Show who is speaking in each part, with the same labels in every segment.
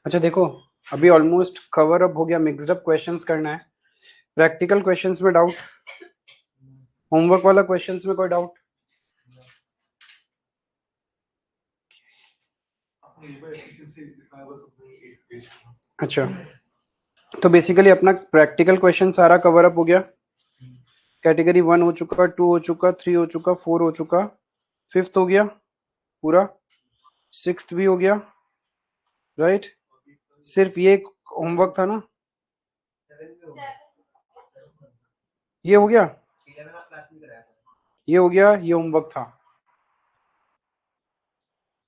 Speaker 1: अच्छा देखो, अभी ऑलमोस्ट कवर अप हो गया, मिक्स्ड अप क्वेश्चंस करना है। प्रैक्टिकल क्वेश्चंस में डाउट, होमवर्क वाला क्वेश्चंस में कोई डाउट? अच्छा, तो बेसिकली अपना प्रैक्टिकल क्वेश्चन सारा कवर अप हो गया। कैटेगरी 1 हो चुका, 2 हो चुका, 3 हो चुका, 4 हो चुका, 5th हो गया पूरा, 6th भी हो गया, राइट। सिर्फ ये होमवर्क था ना, ये हो गया, ये हो गया, ये होमवर्क था।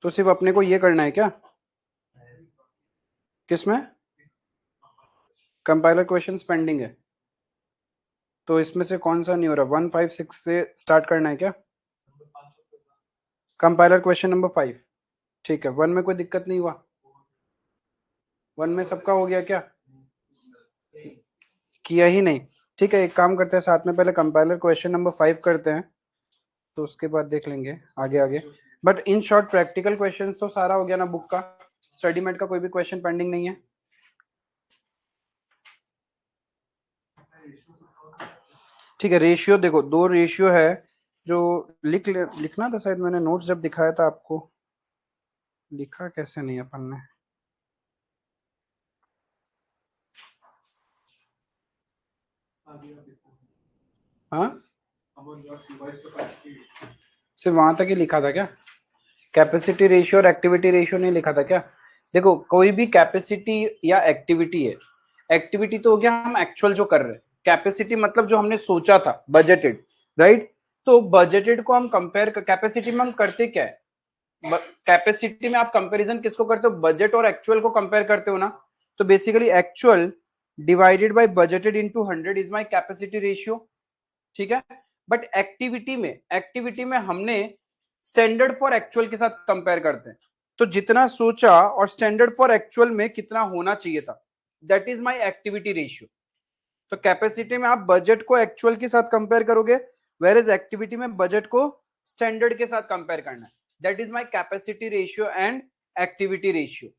Speaker 1: तो सिर्फ अपने को ये करना है क्या? किसमें? कंपाइलर क्वेश्चंस पेंडिंग है, तो इसमें से कौन सा नहीं हो रहा? 1 5 6 से स्टार्ट करना है क्या? कंपाइलर क्वेश्चन नंबर 5, ठीक है। 1 में कोई दिक्कत नहीं हुआ? 1 में सबका हो गया क्या? किया ही नहीं? ठीक है, एक काम करते हैं, साथ में पहले कंपाइलर क्वेश्चन नंबर 5 करते हैं, तो उसके बाद देख लेंगे आगे आगे। But in short practical question तो सारा हो गया ना बुक का? स्टडी मेट का कोई भी क्वेश्चन पेंडिंग नहीं है? ठीक है, रेशियो देखो, दो रेशियो है जो लिखना था शायद, मैंने नोट्स जब दिखाया था आपको, लिखा कैसे नहीं अपन ने? हाँ, सिर्फ वहां तक ही लिखा था क्या? कैपेसिटी रेशियो और एक्टिविटी रेशियो नहीं लिखा था क्या? देखो, कोई भी कैपेसिटी या एक्टिविटी है, एक्टिविटी तो हो गया हम एक्चुअल जो कर रहे हैं, कैपेसिटी मतलब जो हमने सोचा था, बजटेड, राइट। तो बजटेड को हम कंपेयर, कैपेसिटी में हम करते क्या है? कैपेसिटी में आप कंपैरिजन किसको करते हो? बजट और एक्चुअल को कंपेयर करते हो ना। तो basically actual divided by budgeted into 100 is my capacity ratio, ठीक है। बट एक्टिविटी में हमने स्टैंडर्ड फॉर एक्चुअल के साथ कंपेयर करते हैं, तो जितना सोचा और स्टैंडर्ड फॉर एक्चुअल में कितना होना चाहिए था, that is my activity ratio. तो कैपेसिटी में आप बजट को एक्चुअल के साथ कंपेयर करोगे, वेर इज एक्टिविटी में बजट को स्टैंडर्ड के साथ कंपेयर करना है। That is my capacity ratio and activity ratio.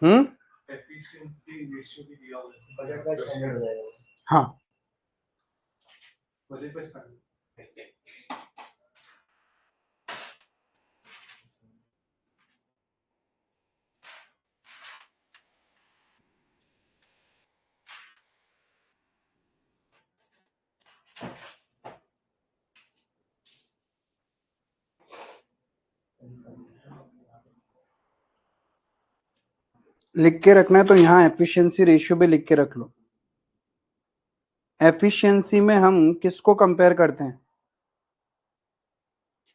Speaker 1: हम्म, हाँ, लिख के रखना है तो यहाँ एफिशिएंसी रेशियो भी लिख के रख लो। एफिशिएंसी में हम किसको कंपेयर करते हैं?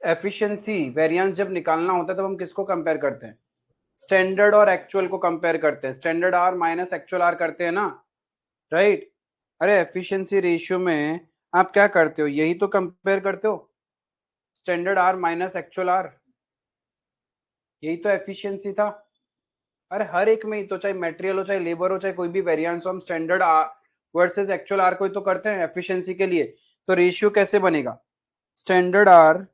Speaker 1: एफिशिएंसी वेरिएंस जब निकालना होता है तब हम किसको कंपेयर करते हैं? स्टैंडर्ड और एक्चुअल को कंपेयर करते हैं, standard are minus actual hour करते हैं ना, राइट। अरे एफिशिएंसी रेशियो में आप क्या करते हो? यही तो कंपेयर करते हो, standard are minus actual hour, यही तो एफिशिएंसी था। अरे हर एक में ही तो, चाहे मटेरियल हो, चाहे लेबर हो, चाहे कोई भी वेरिएंस हो, हम standard hour versus actual hour को ही तो करते हैं एफिशिएंसी के लिए। तो रेशियो कैसे बनेगा? Standard hour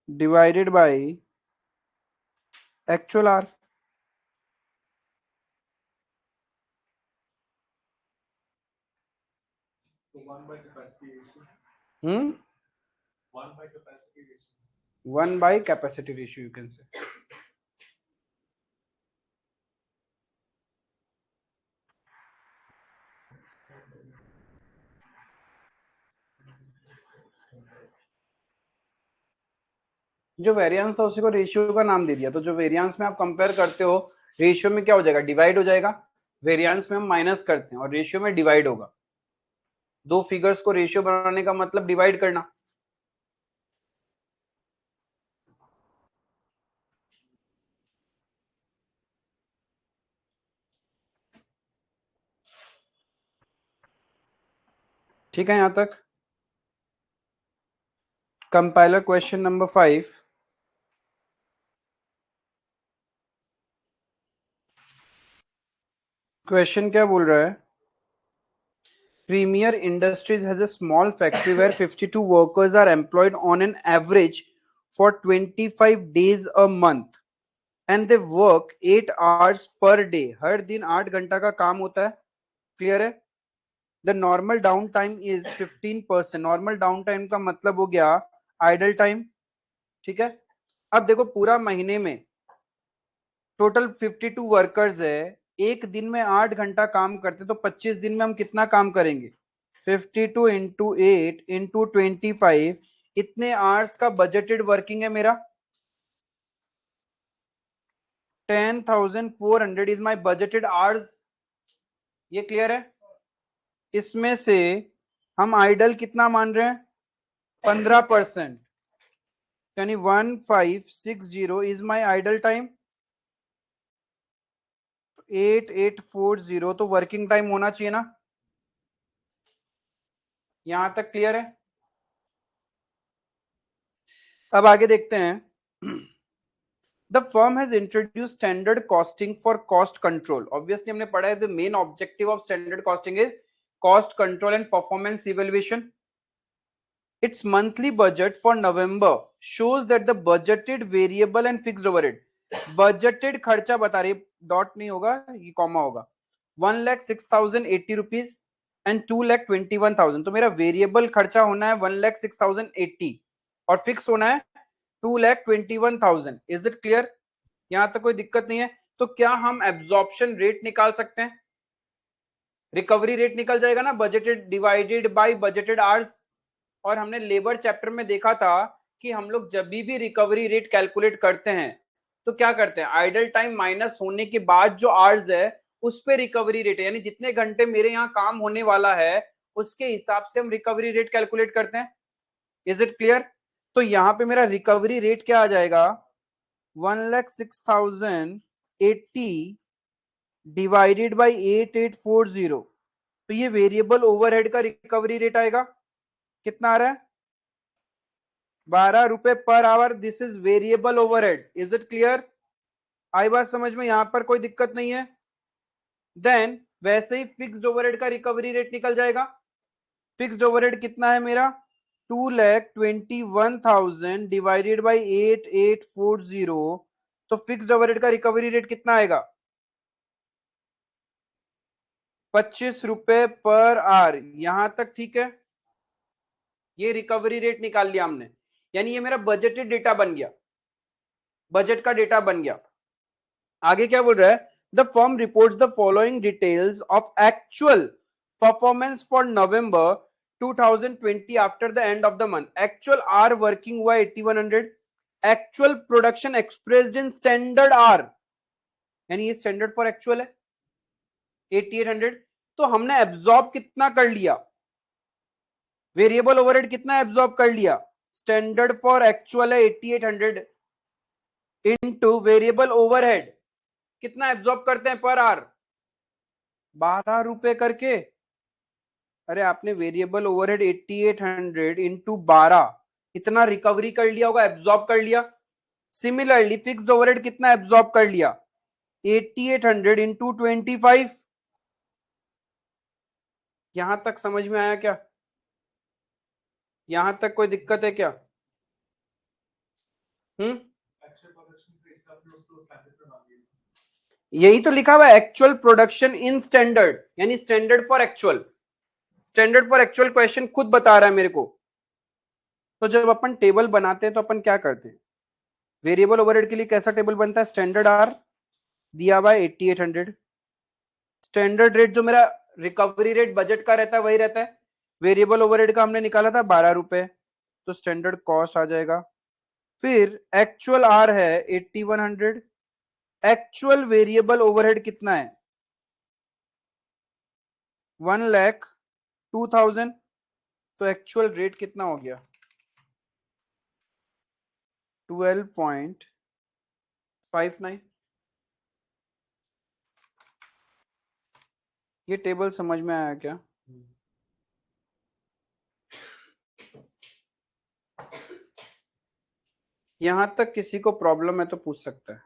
Speaker 1: divided by actual hour. Hmm, 1 by capacity ratio you can say. जो वेरिएंस था उसी को रेशियो का नाम दे दिया, तो जो वेरिएंस में आप कंपेयर करते हो, रेशियो में क्या हो जाएगा? डिवाइड हो जाएगा। वेरिएंस में हम माइनस करते हैं और रेशियो में डिवाइड होगा। दो फिगर्स को रेशियो बनाने का मतलब डिवाइड करना। ठीक है, यहां तक कंपाइलर क्वेश्चन नंबर 5। क्वेश्चन क्या बोल रहा है? Premier Industries has a small factory where 52 workers are employed on an average for 25 days a month and they work 8 hours per day. हर दिन 8 घंटा का काम होता है. क्लियर है? The normal downtime is 15%. Normal down time का मतलब हो गया आइडल टाइम. ठीक है. अब देखो पूरा महीने में टोटल 52 वर्कर्स है, एक दिन में 8 घंटा काम करते तो 25 दिन में हम कितना काम करेंगे? 52 इंटू 8 इंटू 25, इतने आवर्स का बजटेड वर्किंग है मेरा. 10,400 इज माई बजटेड आवर्स. ये क्लियर है? इसमें से हम आइडल कितना मान रहे हैं? 15%, यानी 1560 इज माई आइडल टाइम. 8840 तो वर्किंग टाइम होना चाहिए ना. यहां तक क्लियर है? अब आगे देखते हैं. The firm has introduced standard costing for cost control. Obviously हमने पढ़ा है the main objective of standard costing is cost control and performance evaluation. Its monthly budget for November shows that the budgeted variable and fixed overhead. Budgeted खर्चा बता रही, dot नहीं होगा, ये comma होगा. 1,06,080 रुपीज एंड 2,21,000. तो मेरा वेरिएबल खर्चा होना है 1,06,080 और फिक्स होना है 2,21,000. Is it clear? यहां तक कोई दिक्कत नहीं है. तो क्या हम एब्जॉर्प्शन रेट निकाल सकते हैं? रिकवरी रेट निकल जाएगा ना, budgeted divided by budgeted hours. और हमने लेबर चैप्टर में देखा था कि हम लोग जब भी रिकवरी रेट कैलकुलेट करते हैं तो क्या करते हैं? आइडल टाइम माइनस होने के बाद जो आवर्स है उस पे रिकवरी रेट है, यानी जितने घंटे मेरे यहाँ काम होने वाला है उसके हिसाब से हम रिकवरी रेट कैलकुलेट करते हैं. Is it clear? तो यहाँ पे मेरा रिकवरी रेट क्या आ जाएगा? 1,06,080 डिवाइडेड बाई 8840. तो ये वेरिएबल ओवरहेड का रिकवरी रेट आएगा. कितना आ रहा है? 12 रुपए per hour. This is variable overhead. Is it clear? आई बात समझ में? यहां पर कोई दिक्कत नहीं है. देन वैसे ही फिक्स्ड ओवरहेड का रिकवरी रेट निकल जाएगा. फिक्स्ड ओवरहेड कितना है मेरा? 2,21,000 डिवाइडेड बाई 8840. तो फिक्स्ड ओवरहेड का रिकवरी रेट कितना आएगा? 25 रुपए पर आवर. यहां तक ठीक है? ये रिकवरी रेट निकाल लिया हमने, यानी ये मेरा बजटेड डेटा बन गया, बजट का डेटा बन गया. आगे क्या बोल रहा है? The firm reports the following details of actual performance for November 2020 after the end of the month. Actual hour working हुआ 8100. Actual production expressed in standard hour, यानी ये स्टैंडर्ड फॉर एक्चुअल है 8800. तो हमने एब्जॉर्ब कितना कर लिया? वेरिएबल ओवरहेड कितना एब्जॉर्ब कर लिया? स्टैंडर्ड फॉर एक्चुअल है 8800 इनटू वेरिएबल ओवरहेड कितना एब्जॉर्ब करते हैं पर आवर? 12 रुपए करके. अरे आपने वेरिएबल ओवरहेड 8800 इंटू 12 इतना रिकवरी कर लिया होगा, एब्जॉर्ब कर लिया. सिमिलरली फिक्स्ड ओवरहेड कितना एब्जॉर्ब कर लिया? 8800 इंटू 25. यहां तक समझ में आया क्या? यहां तक कोई दिक्कत है क्या? यही तो लिखा हुआ है एक्चुअल प्रोडक्शन इन स्टैंडर्ड, यानी standard for actual. Standard for actual question खुद बता रहा है मेरे को. तो जब अपन टेबल बनाते हैं तो अपन क्या करते हैं? वेरिएबल ओवरहेड के लिए कैसा टेबल बनता है? स्टैंडर्ड आर दिया हुआ है 8800. स्टैंडर्ड रेट जो मेरा रिकवरी रेट बजट का रहता है वही रहता है. वेरिएबल ओवरहेड का हमने निकाला था 12 रुपए, तो स्टैंडर्ड कॉस्ट आ जाएगा. फिर एक्चुअल आर है 8100. एक्चुअल वेरिएबल ओवरहेड कितना है? 1,02,000. तो एक्चुअल रेट कितना हो गया? 12.59. ये टेबल समझ में आया क्या? यहां तक किसी को प्रॉब्लम है तो पूछ सकता है.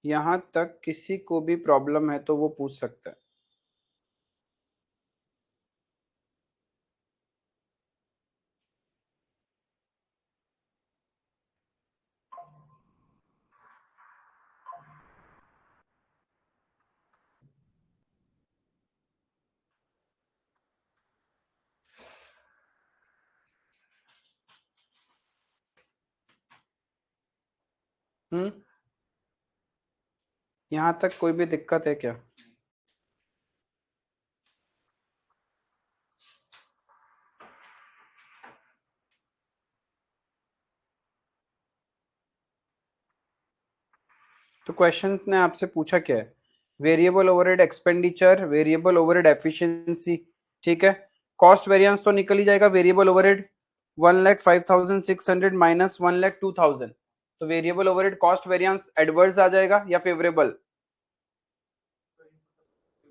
Speaker 1: यहां तक किसी को भी प्रॉब्लम है तो वो पूछ सकता है. यहाँ तक कोई भी दिक्कत है क्या? तो क्वेश्चंस ने आपसे पूछा क्या है? Variable overhead expenditure, variable overhead efficiency, ठीक है। कॉस्ट वेरिएंस तो निकल ही जाएगा। वेरिएबल ओवरहेड 1,05,600 माइनस 1,02,000, तो variable overhead cost variance adverse आ जाएगा या फेवरेबल?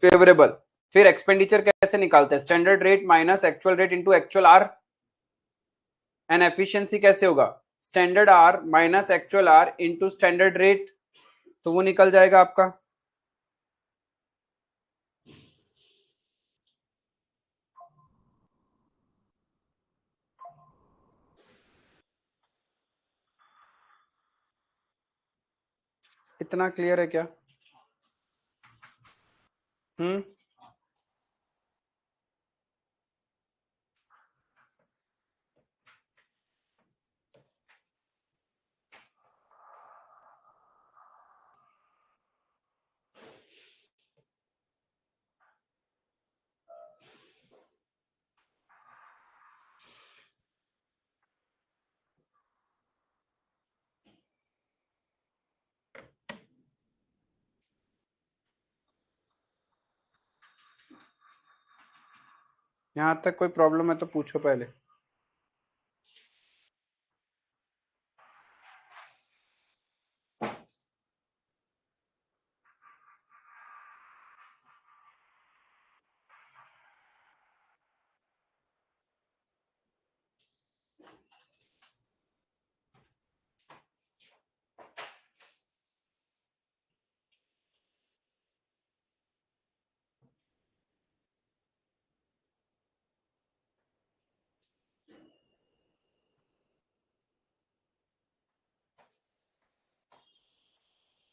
Speaker 1: फेवरेबल। फिर एक्सपेंडिचर कैसे निकालते हैं? Standard rate minus actual rate into actual R. And efficiency कैसे होगा? Standard are minus actual R into standard rate, तो वो निकल जाएगा आपका। इतना क्लियर है क्या? हम्म। यहां तक कोई प्रॉब्लम है तो पूछो पहले।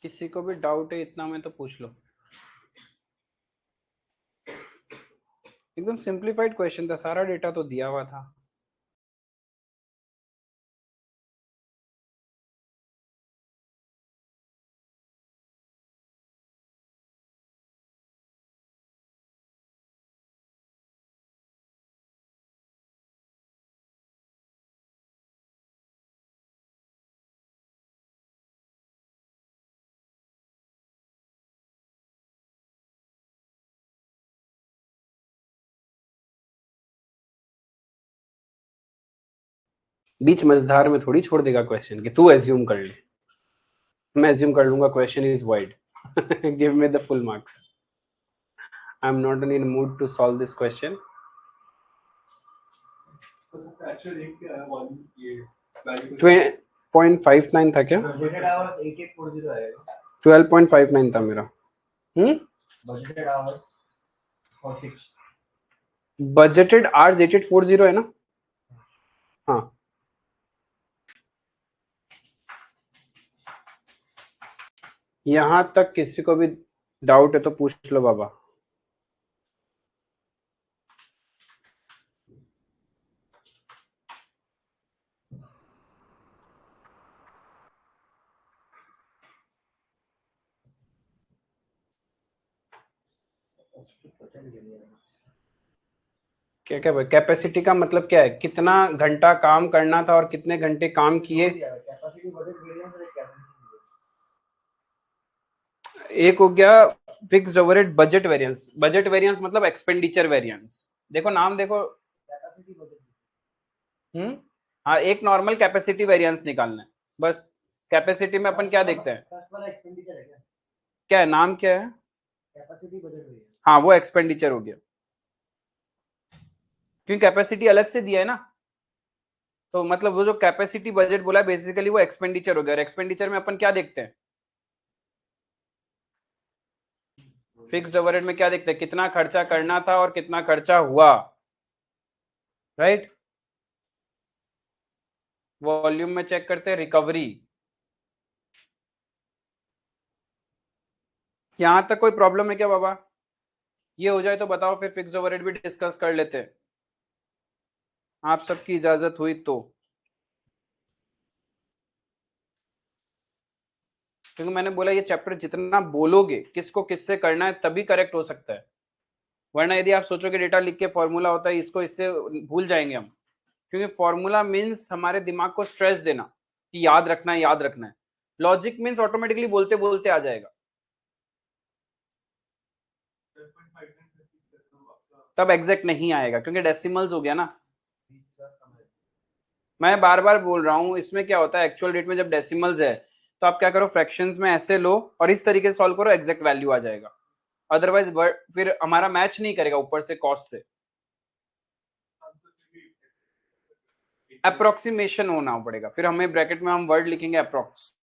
Speaker 1: किसी को भी डाउट है इतना में तो पूछ लो। एकदम सिंप्लीफाइड क्वेश्चन था, सारा डेटा तो दिया हुआ था। बीच मझधार में थोड़ी छोड़ देगा क्वेश्चन कि तू एज्यूम कर ले। मैं एज्यूम कर लूंगा question is wide. Give me the full marks. I am not in mood to solve this question. 0.59 था क्या? 12.59 था मेरा। बजटेड आवर्स 8840 है ना? हाँ। यहां तक किसी को भी डाउट है तो पूछ लो बाबा। क्या क्या भाई, कैपेसिटी का मतलब क्या है? कितना घंटा काम करना था और कितने घंटे काम किए। एक हो गया fixed overhead budget variance. Budget variance मतलब एक्सपेंडिचर वेरिएंस। देखो नाम देखो। हाँ, एक नॉर्मल कैपेसिटी वेरिएंस निकालना है बस। कैपेसिटी में अपन क्या देखते हैं? क्या है, नाम क्या है? हाँ, वो एक्सपेंडिचर हो गया, क्योंकि कैपेसिटी अलग से दिया है ना। तो मतलब वो जो कैपेसिटी बजट बोला है बेसिकली वो एक्सपेंडिचर हो गया। और एक्सपेंडिचर में अपन क्या देखते हैं? फिक्स्ड ओवरहेड में क्या देखते हैं? कितना खर्चा करना था और कितना खर्चा हुआ, राइट। वॉल्यूम में चेक करते हैं रिकवरी। यहां तक कोई प्रॉब्लम है क्या बाबा? ये हो जाए तो बताओ, फिर फिक्स्ड ओवरहेड भी डिस्कस कर लेते हैं, आप सबकी इजाजत हुई तो। क्योंकि मैंने बोला ये चैप्टर जितना बोलोगे किसको किससे करना है तभी करेक्ट हो सकता है, वरना यदि आप सोचोगे डेटा लिख के फॉर्मूला होता है इसको इससे भूल जाएंगे हम, क्योंकि फॉर्मूला मीन्स हमारे दिमाग को स्ट्रेस देना कि याद रखना है याद रखना है, लॉजिक मीन्स ऑटोमेटिकली बोलते बोलते आ जाएगा, तब एग्जैक्ट नहीं आएगा क्योंकि डेसिमल्स हो गया ना। मैं बार बार बोल रहा हूं इसमें क्या होता है एक्चुअल रेट में जब डेसिमल्स है तो आप क्या करो फ्रैक्शंस में ऐसे लो और इस तरीके से सॉल्व करो, एग्जैक्ट वैल्यू आ जाएगा, अदरवाइज फिर हमारा मैच नहीं करेगा ऊपर से कॉस्ट से, अप्रोक्सीमेशन होना पड़ेगा, फिर हमें ब्रैकेट में हम वर्ड लिखेंगे अप्रोक्स।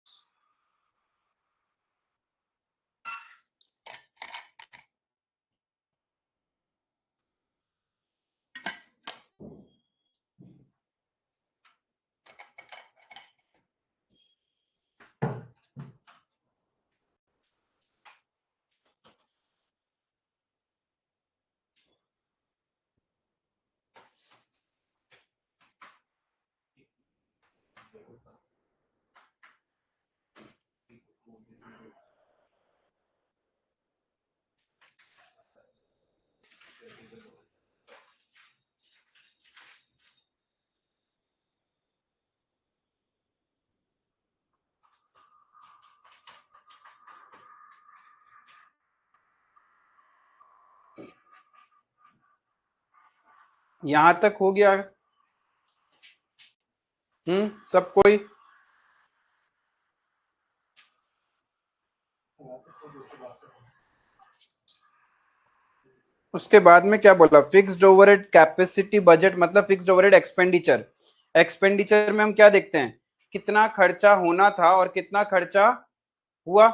Speaker 1: यहां तक हो गया? सब कोई? उसके बाद में क्या बोला, फिक्स्ड ओवरहेड कैपेसिटी बजट मतलब फिक्स्ड ओवरहेड एक्सपेंडिचर, एक्सपेंडिचर में हम क्या देखते हैं कितना खर्चा होना था और कितना खर्चा हुआ,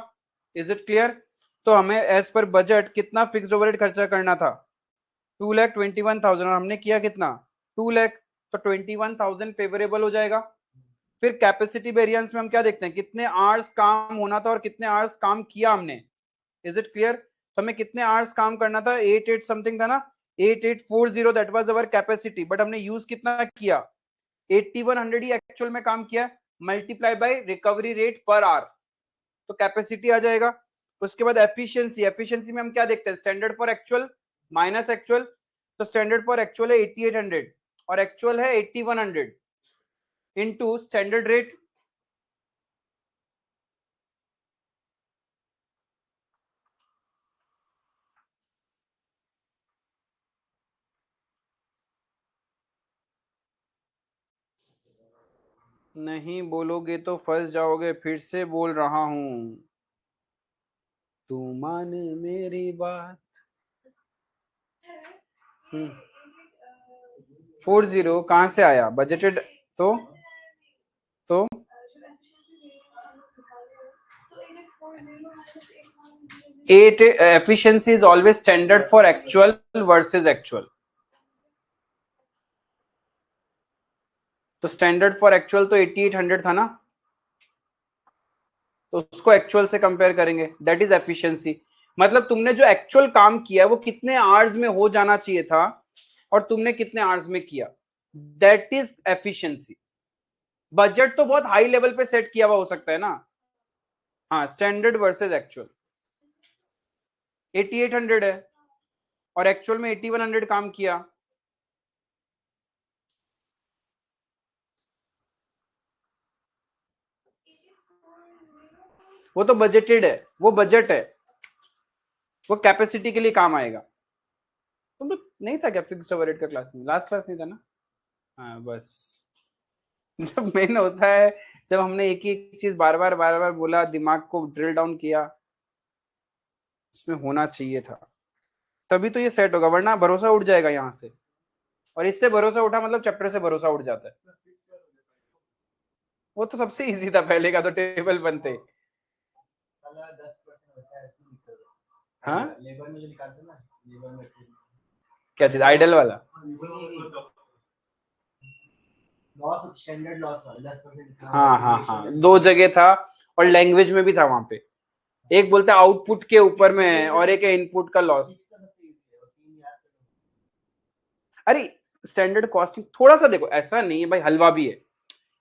Speaker 1: इज इट क्लियर? तो हमें एज पर बजट कितना फिक्स्ड ओवरहेड खर्चा करना था 2,21,000 और हमने किया कितना 2 लाख, तो 21,000 फेवरेबल हो जाएगा। फिर कैपेसिटी वेरिएंस में हम क्या देखते हैं कितने आवर्स काम होना था और कितने आवर्स काम किया हमने, इज इट क्लियर? तो हमें कितने आवर्स काम करना था 88 समथिंग था ना, 8840 that was our capacity, but हमने यूज कितना किया 8100 ही एक्चुअल में काम किया, multiply by recovery rate per our, तो कैपेसिटी आ जाएगा। उसके बाद एफिशिएंसी, एफिशिएंसी में हम क्या देखते हैं standard for actual minus actual, तो स्टैंडर्ड फॉर एक्चुअल है 8800 और एक्चुअल है 8100 इनटू स्टैंडर्ड रेट, नहीं बोलोगे तो फंस जाओगे, फिर से बोल रहा हूं, तू मान मेरी बात। 40 कहां से आया बजटेड, तो तो 8 efficiency is always standard for actual versus actual, तो स्टैंडर्ड फॉर एक्चुअल तो 8800 था ना, तो उसको एक्चुअल से कंपेयर करेंगे, दैट इज एफिशिएंसी, मतलब तुमने जो एक्चुअल काम किया वो कितने आवर्स में हो जाना चाहिए था और तुमने कितने आवर्स में किया, दैट इज एफिशिएंसी। बजट तो बहुत हाई लेवल पे सेट किया हुआ हो सकता है ना, हाँ स्टैंडर्ड वर्सेस एक्चुअल, 8800 है और एक्चुअल में 8100 काम किया, वो तो बजटेड है, वो बजट है, वो कैपेसिटी के लिए काम आएगा। तुम तो नहीं था क्या फिक्स्ड ओवरहेड का क्लास में, लास्ट क्लास नहीं था ना? हाँ बस जब मेन होता है जब हमने एक ही चीज बार बार बोला, दिमाग को ड्रिल डाउन किया, इसमें होना चाहिए था, तभी तो ये सेट होगा, वरना भरोसा उठ जाएगा यहाँ से, और इससे भरोसा उठा मतलब चैप्टर से भरोसा उठ जाता है। वो तो सबसे इजी था, पहले का तो टेबल बनते। हाँ क्या चीज, आइडल वाला? हाँ हाँ हाँ, दो जगह था और लैंग्वेज में भी था वहां पे, एक बोलता है आउटपुट के ऊपर में है और एक है इनपुट का लॉस। अरे स्टैंडर्ड कॉस्टिंग थोड़ा सा देखो, ऐसा नहीं है भाई हलवा भी है,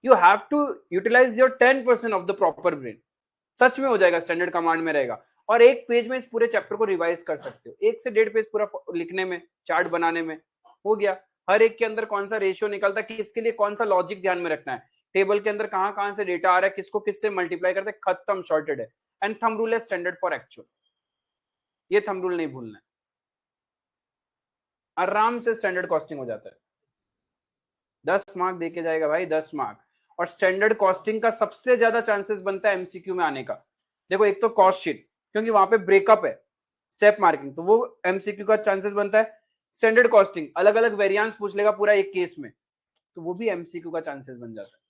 Speaker 1: you have to utilise your 10% of the proper brain, सच में हो जाएगा, स्टैंडर्ड कमांड में रहेगा। और एक पेज में इस पूरे चैप्टर को रिवाइज कर सकते हो, 1 से 1.5 पेज पूरा लिखने में, चार्ट बनाने में हो गया। हर एक के अंदर कौन सा रेशियो निकलता है, किसके लिए कौन सा लॉजिक ध्यान में रखना है, टेबल के अंदर कहां कहां से डेटा आ रहा है, किसको किससे मल्टीप्लाई करते हैं, खत्म, सॉर्टेड है। एंड थंब रूल है स्टैंडर्ड फॉर एक्चुअल, ये थंब रूल नहीं भूलना है, आराम से स्टैंडर्ड कॉस्टिंग हो जाता है। 10 मार्क देके जाएगा भाई, 10 मार्क। और स्टैंडर्ड कॉस्टिंग का सबसे ज्यादा चांसेस बनता है एमसीक्यू में आने का। देखो एक तो कॉस्ट शीट, क्योंकि वहां पे ब्रेकअप है, स्टेप मार्किंग, तो वो एमसीक्यू का चांसेस बनता है। स्टैंडर्ड कॉस्टिंग अलग अलग वेरिएंस पूछ लेगा पूरा एक केस में, तो वो भी एमसीक्यू का चांसेस बन जाता है।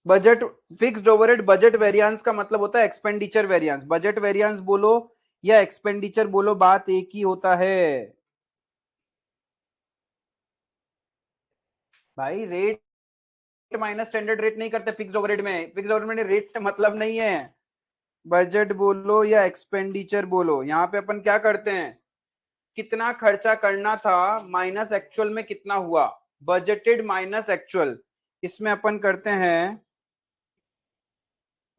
Speaker 1: Budget fixed overhead, budget variance का मतलब होता है एक्सपेंडिचर वेरिएंस। बजट वेरिएंस बोलो या एक्सपेंडिचर बोलो, बात एक ही होता है भाई। रेट माइनस स्टैंडर्ड रेट नहीं करते फिक्स्ड ओवरहेड में, फिक्स्ड ओवरहेड में रेट से मतलब नहीं है। बजट बोलो या एक्सपेंडिचर बोलो, यहाँ पे अपन क्या करते हैं, कितना खर्चा करना था माइनस एक्चुअल में कितना हुआ, बजटेड माइनस एक्चुअल। इसमें अपन करते हैं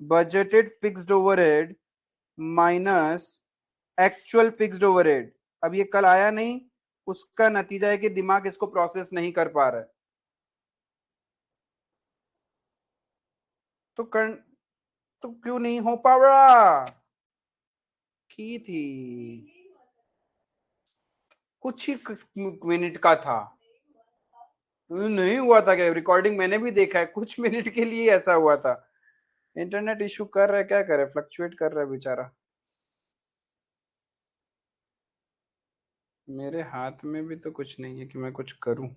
Speaker 1: budgeted fixed overhead minus actual fixed overhead. अब ये कल आया नहीं, उसका नतीजा है कि दिमाग इसको प्रोसेस नहीं कर पा रहा है। तो कर, तो क्यों नहीं हो पा रहा, की थी, कुछ ही मिनट का था, नहीं हुआ था क्या, रिकॉर्डिंग मैंने भी देखा है, कुछ मिनट के लिए ऐसा हुआ था। इंटरनेट इशू कर रहा है, क्या करे, फ्लक्चुएट कर रहा है बेचारा। मेरे हाथ में भी तो कुछ नहीं है कि मैं कुछ करूं।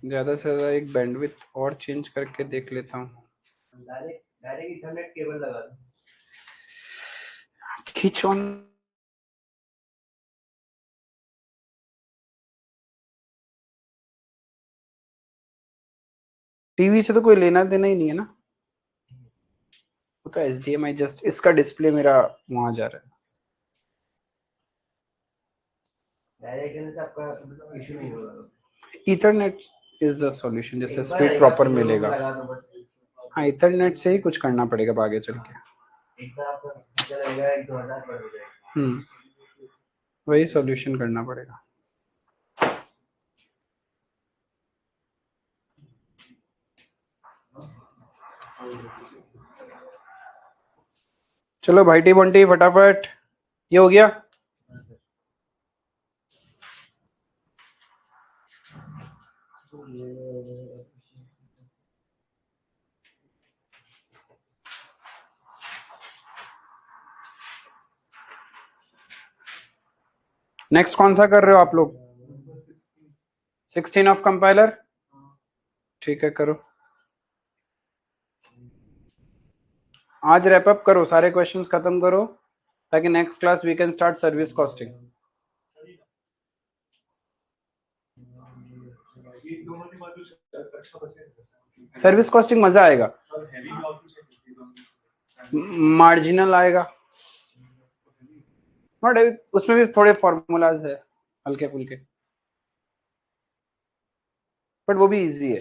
Speaker 1: ज्यादा से ज्यादा एक बैंडविड्थ और चेंज करके देख लेता हूँ। डायरेक्ट डायरेक्ट इथरनेट केबल लगा दो, खींच ऑन। टीवी से तो कोई लेना देना ही नहीं है ना, वो तो HDMI, जस्ट इसका डिस्प्ले मेरा वहां जा रहा है। डायरेक्ट करने से आपका इशू नहीं होगा, इथरनेट इज द सॉल्यूशन, जिससे स्पीड प्रॉपर मिलेगा। हाँ, इथरनेट से ही कुछ करना पड़ेगा आगे चल के। वही सॉल्यूशन करना पड़ेगा। चलो भाईटी बंटी फटाफट, ये हो गया। नेक्स्ट कौन सा कर रहे हो आप लोग, 16 ऑफ कंपाइलर, ठीक है करो। आज रैप अप करो, सारे क्वेश्चंस खत्म करो, ताकि next class we can start service costing. Service costing मजा आएगा, मार्जिनल आएगा, बट उसमें भी थोड़े फॉर्मूलाज है हल्के फुल्के, बट वो भी इजी है।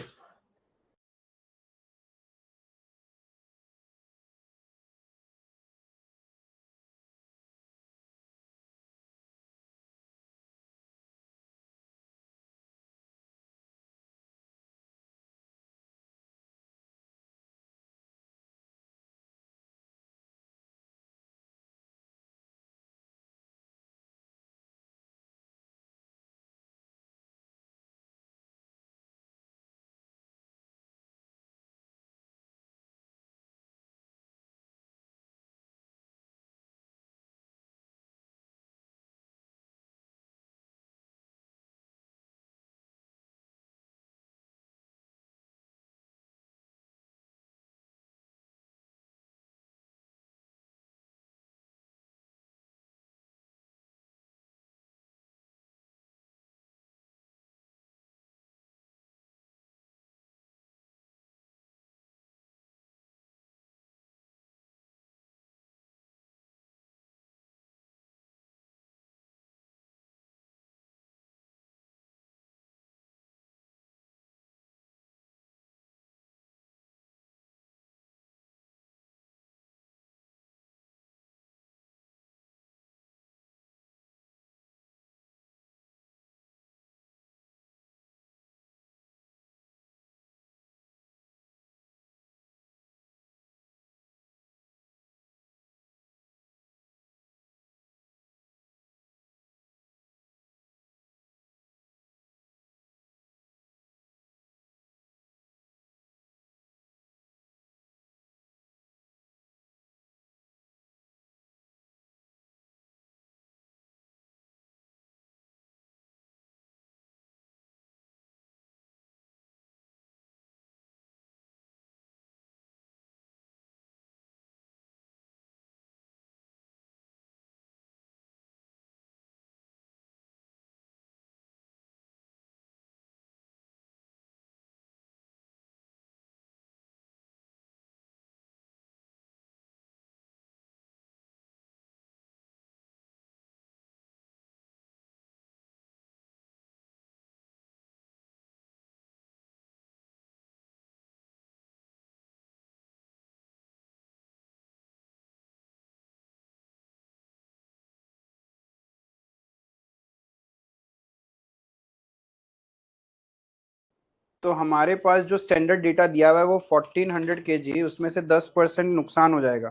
Speaker 1: तो हमारे पास जो स्टैंडर्ड डेटा दिया हुआ है वो 1400 kg, उसमें से 10% नुकसान हो जाएगा,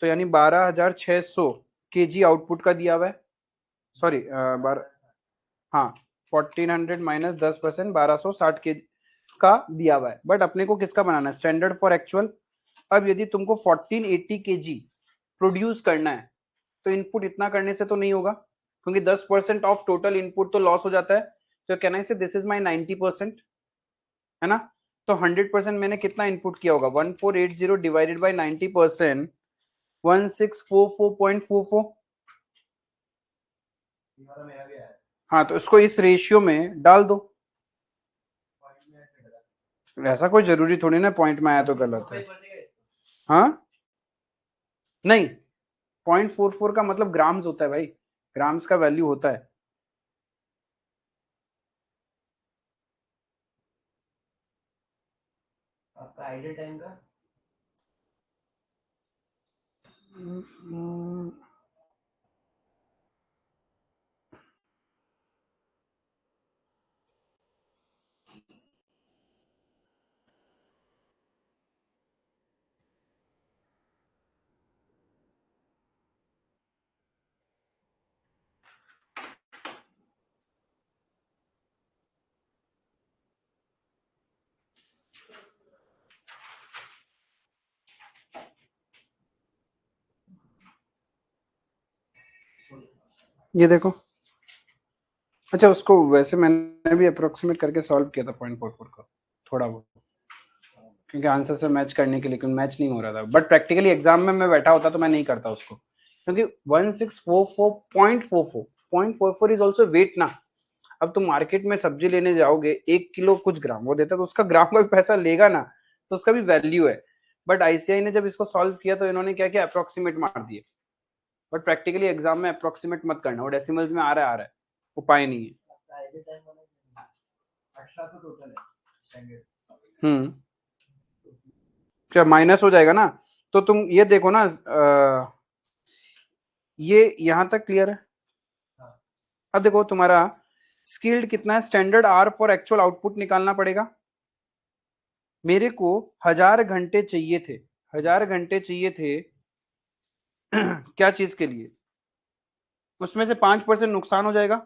Speaker 1: तो यानी 12,600 kg आउटपुट का दिया हुआ है। सॉरी, हाँ, 1400 माइनस 10%, 1260 के का दिया हुआ है। बट अपने को किसका बनाना है? Standard for actual. अब यदि तुमको 1480 kg प्रोड्यूस करना है तो इनपुट इतना करने से तो नहीं होगा, क्योंकि 10% ऑफ टोटल इनपुट तो लॉस हो जाता है। तो कैन आई से दिस इज माई 90%, है ना? तो 100% मैंने कितना इनपुट किया होगा? 1480 डिवाइडेड बाई 90%, 1644.44। हाँ, तो इसको इस रेशियो में डाल दो। ऐसा कोई जरूरी थोड़ी ना पॉइंट में आया तो गलत है। हाँ, नहीं, 0.44 का मतलब ग्राम्स होता है भाई, ग्राम्स का वैल्यू होता है। आपका आइडल टाइम का ये देखो। अच्छा, उसको वैसे मैंने भी अप्रोक्सीमेट करके सॉल्व किया था 0.44 का, थोड़ा बहुत, क्योंकि आंसर से मैच करने के लिए, क्योंकि मैच नहीं हो रहा था। बट प्रैक्टिकली एग्जाम में मैं बैठा होता तो मैं नहीं करता उसको, क्योंकि 1644.44 इज ऑल्सो वेट ना। अब तुम मार्केट में सब्जी लेने जाओगे, 1 किलो कुछ ग्राम वो देता, तो उसका ग्राम का भी पैसा लेगा ना, तो उसका भी वैल्यू है। बट आईसीआई ने जब इसको सॉल्व किया तो इन्होंने क्या किया? अप्रोक्सीमेट मार दिए। बट प्रैक्टिकली एग्जाम में अप्रोक्सीमेट मत करना, वो डेसिमल्स में आ रहा है, उपाय नहीं है। क्या माइनस हो जाएगा ना? तो तुम ये देखो ना, ये यहां तक क्लियर है। अब देखो तुम्हारा स्किल्ड कितना है? Standard are for actual output निकालना पड़ेगा। मेरे को 1000 घंटे चाहिए थे, 1000 घंटे चाहिए थे क्या चीज के लिए? उसमें से 5% नुकसान हो जाएगा,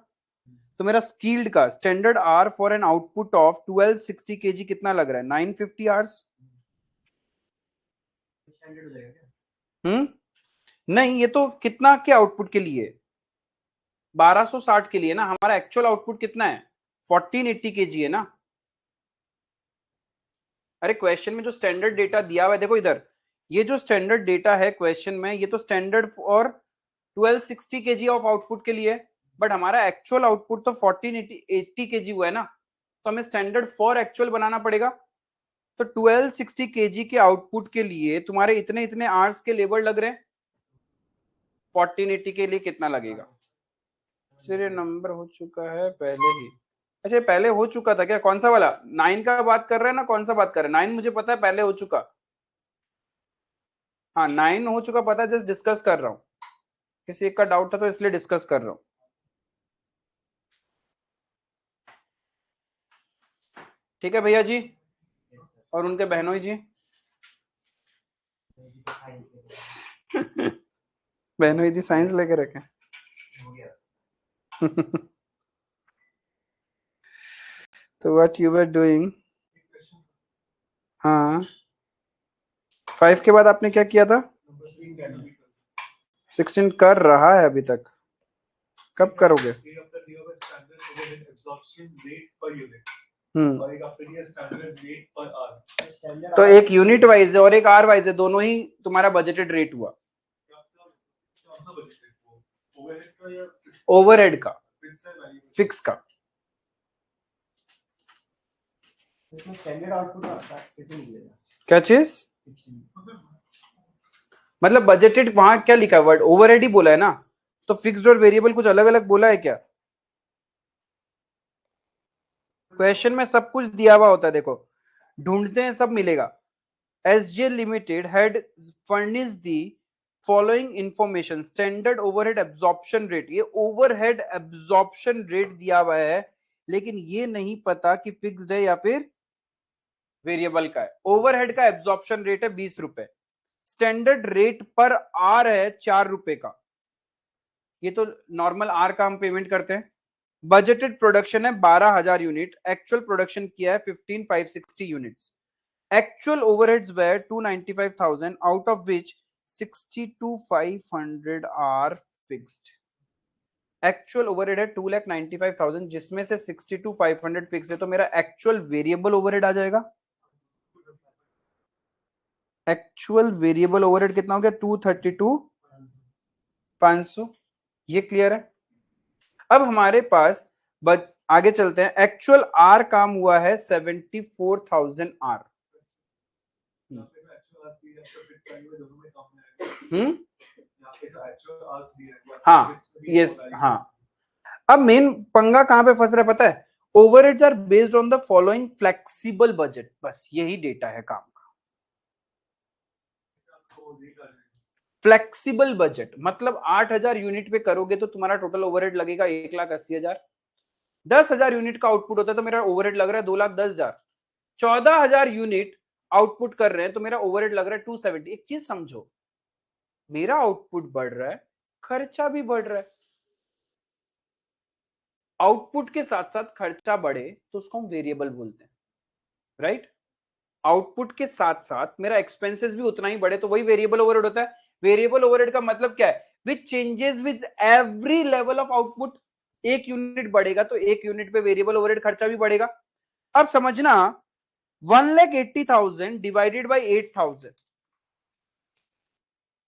Speaker 1: तो मेरा स्किल्ड का standard are for an output of 1260 kg कितना लग रहा है? 950 आवर्स। नहीं, ये तो कितना के आउटपुट के लिए? 1260 के लिए ना। हमारा एक्चुअल आउटपुट कितना है? 1480 kg है ना। अरे क्वेश्चन में जो स्टैंडर्ड डेटा दिया हुआ है, देखो इधर, ये जो स्टैंडर्ड डेटा है क्वेश्चन में, ये तो स्टैंडर्ड और 1260 kg ऑफ आउटपुट के लिए, बट हमारा एक्चुअल आउटपुट तो 1480 kg हुआ है ना, तो हमें स्टैंडर्ड फॉर एक्चुअल बनाना पड़ेगा। तो 1260 kg के आउटपुट के लिए तुम्हारे इतने इतने आवर्स के लेबर लग रहे हैं, 1480 के लिए कितना लगेगा? चलिए, नंबर हो चुका है पहले ही। अच्छा, पहले हो चुका था क्या? कौन सा वाला? 9 का बात कर रहे हैं ना? कौन सा बात कर रहे हैं? 9 मुझे पता है पहले हो चुका। हाँ, 9 हो चुका पता है, जस्ट डिस्कस कर रहा हूँ, किसी एक का डाउट था तो इसलिए डिस्कस कर रहा हूँ। ठीक है भैया जी, और उनके बहनोई जी बहनोई जी साइंस लेके रखे तो व्हाट यू वर डूइंग? हाँ, 5 के बाद आपने क्या किया था? 16 कर रहा है अभी तक, कब करोगे? तो एक यूनिट वाइज है और एक आर वाइज है, दोनों ही तुम्हारा बजटेड रेट हुआ। ओवरहेड का, फिक्स का। स्टैंडर्ड आउटपुट कैसे निकलेगा? क्या चीज? मतलब बजटेड वहां क्या लिखा है? वर्ड ओवरहेड ही बोला है ना, तो फिक्स्ड और वेरिएबल कुछ अलग अलग बोला है क्या? क्वेश्चन में सब कुछ दिया हुआ होता है, देखो ढूंढते हैं सब मिलेगा। SGL limited had furnished the following information, standard overhead absorption rate, ये ओवरहेड एब्जॉर्प्शन रेट दिया हुआ है लेकिन ये नहीं पता कि फिक्स्ड है या फिर वेरिएबल का है। ओवरहेड का एब्जॉर्प्शन रेट है 20 रुपए, स्टैंडर्ड रेट पर आर है 4 रुपए का, ये तो नॉर्मल आर का हम पेमेंट करते हैं। बजटेड प्रोडक्शन है 12,000 यूनिट, एक्चुअल प्रोडक्शन किया है 15,560 units. Actual overheads were 295,000 out of which 62,500 are fixed. Actual overhead है 2,95,000 जिसमें से 62,500 फिक्स है, तो मेरा एक्चुअल वेरिएबल ओवरहेड आ जाएगा। एक्चुअल वेरिएबल ओवरहेड कितना हो गया? 232,500। ये क्लियर है। अब हमारे पास आगे चलते हैं। एक्चुअल आर काम हुआ है 74,000 आर। हाँ यस हाँ। अब मेन पंगा कहां पे फंस रहा है पता है? Overheads are based on the following flexible budget, बस यही डेटा है काम का। फ्लेक्सिबल बजट मतलब 8,000 यूनिट पे करोगे तो तुम्हारा टोटल ओवरहेड लगेगा 1,80,000। 10,000 यूनिट का आउटपुट होता है तो मेरा ओवरहेड लग रहा है 2,10,000। 14,000 यूनिट आउटपुट कर रहे हैं तो मेरा ओवरहेड लग रहा है 270। एक चीज समझो, मेरा आउटपुट बढ़ रहा है, खर्चा भी बढ़ रहा है। आउटपुट के साथ साथ खर्चा बढ़े तो उसको हम वेरिएबल बोलते हैं, राइट? आउटपुट के साथ साथ मेरा एक्सपेंसेस भी उतना ही बढ़े तो वही वेरिएबल ओवरहेड होता है। वेरिएबल ओवरहेड का मतलब क्या है? विच changes with every level of output. एक यूनिट बढ़ेगा तो एक यूनिट पे वेरिएबल ओवरहेड खर्चा भी बढ़ेगा। अब समझना, 1,80,000 डिवाइडेड बाई 8,000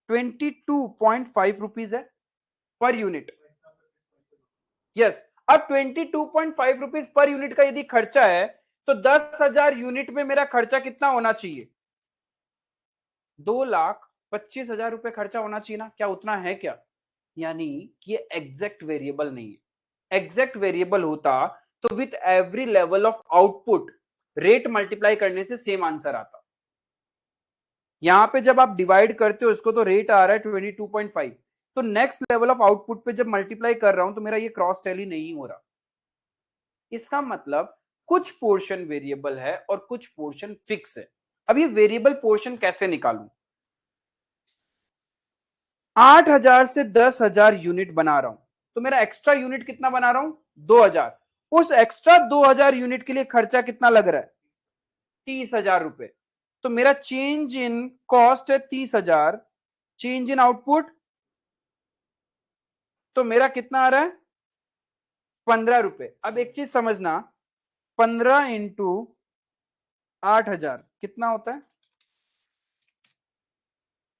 Speaker 1: 22.5 रुपीज है पर यूनिट। यस, अब 22.5 रुपीज पर यूनिट का यदि खर्चा है तो 10,000 यूनिट में मेरा खर्चा कितना होना चाहिए? 2,25,000 रुपए खर्चा होना चाहिए ना? क्या उतना है क्या? यानी कि ये एग्जैक्ट वेरिएबल नहीं है। एग्जैक्ट वेरिएबल होता तो with every level of output rate multiply करने से सेम आंसर आता। यहां पे जब आप डिवाइड करते हो इसको तो रेट आ रहा है 22.5, तो नेक्स्ट लेवल ऑफ आउटपुट पे जब मल्टीप्लाई कर रहा हूं तो मेरा ये क्रॉस टैली नहीं हो रहा। इसका मतलब कुछ पोर्शन वेरिएबल है और कुछ पोर्शन फिक्स है। अब ये वेरिएबल पोर्शन कैसे निकालूं? 8,000 से 10,000 यूनिट बना रहा हूं तो मेरा एक्स्ट्रा यूनिट कितना बना रहा हूं? 2,000। उस एक्स्ट्रा 2,000 यूनिट के लिए खर्चा कितना लग रहा है? 30,000 रुपए। तो मेरा चेंज इन कॉस्ट है 30,000, चेंज इन आउटपुट तो मेरा कितना आ रहा है? 15 रुपए। अब एक चीज समझना, 15 इंटू 8,000 कितना होता है?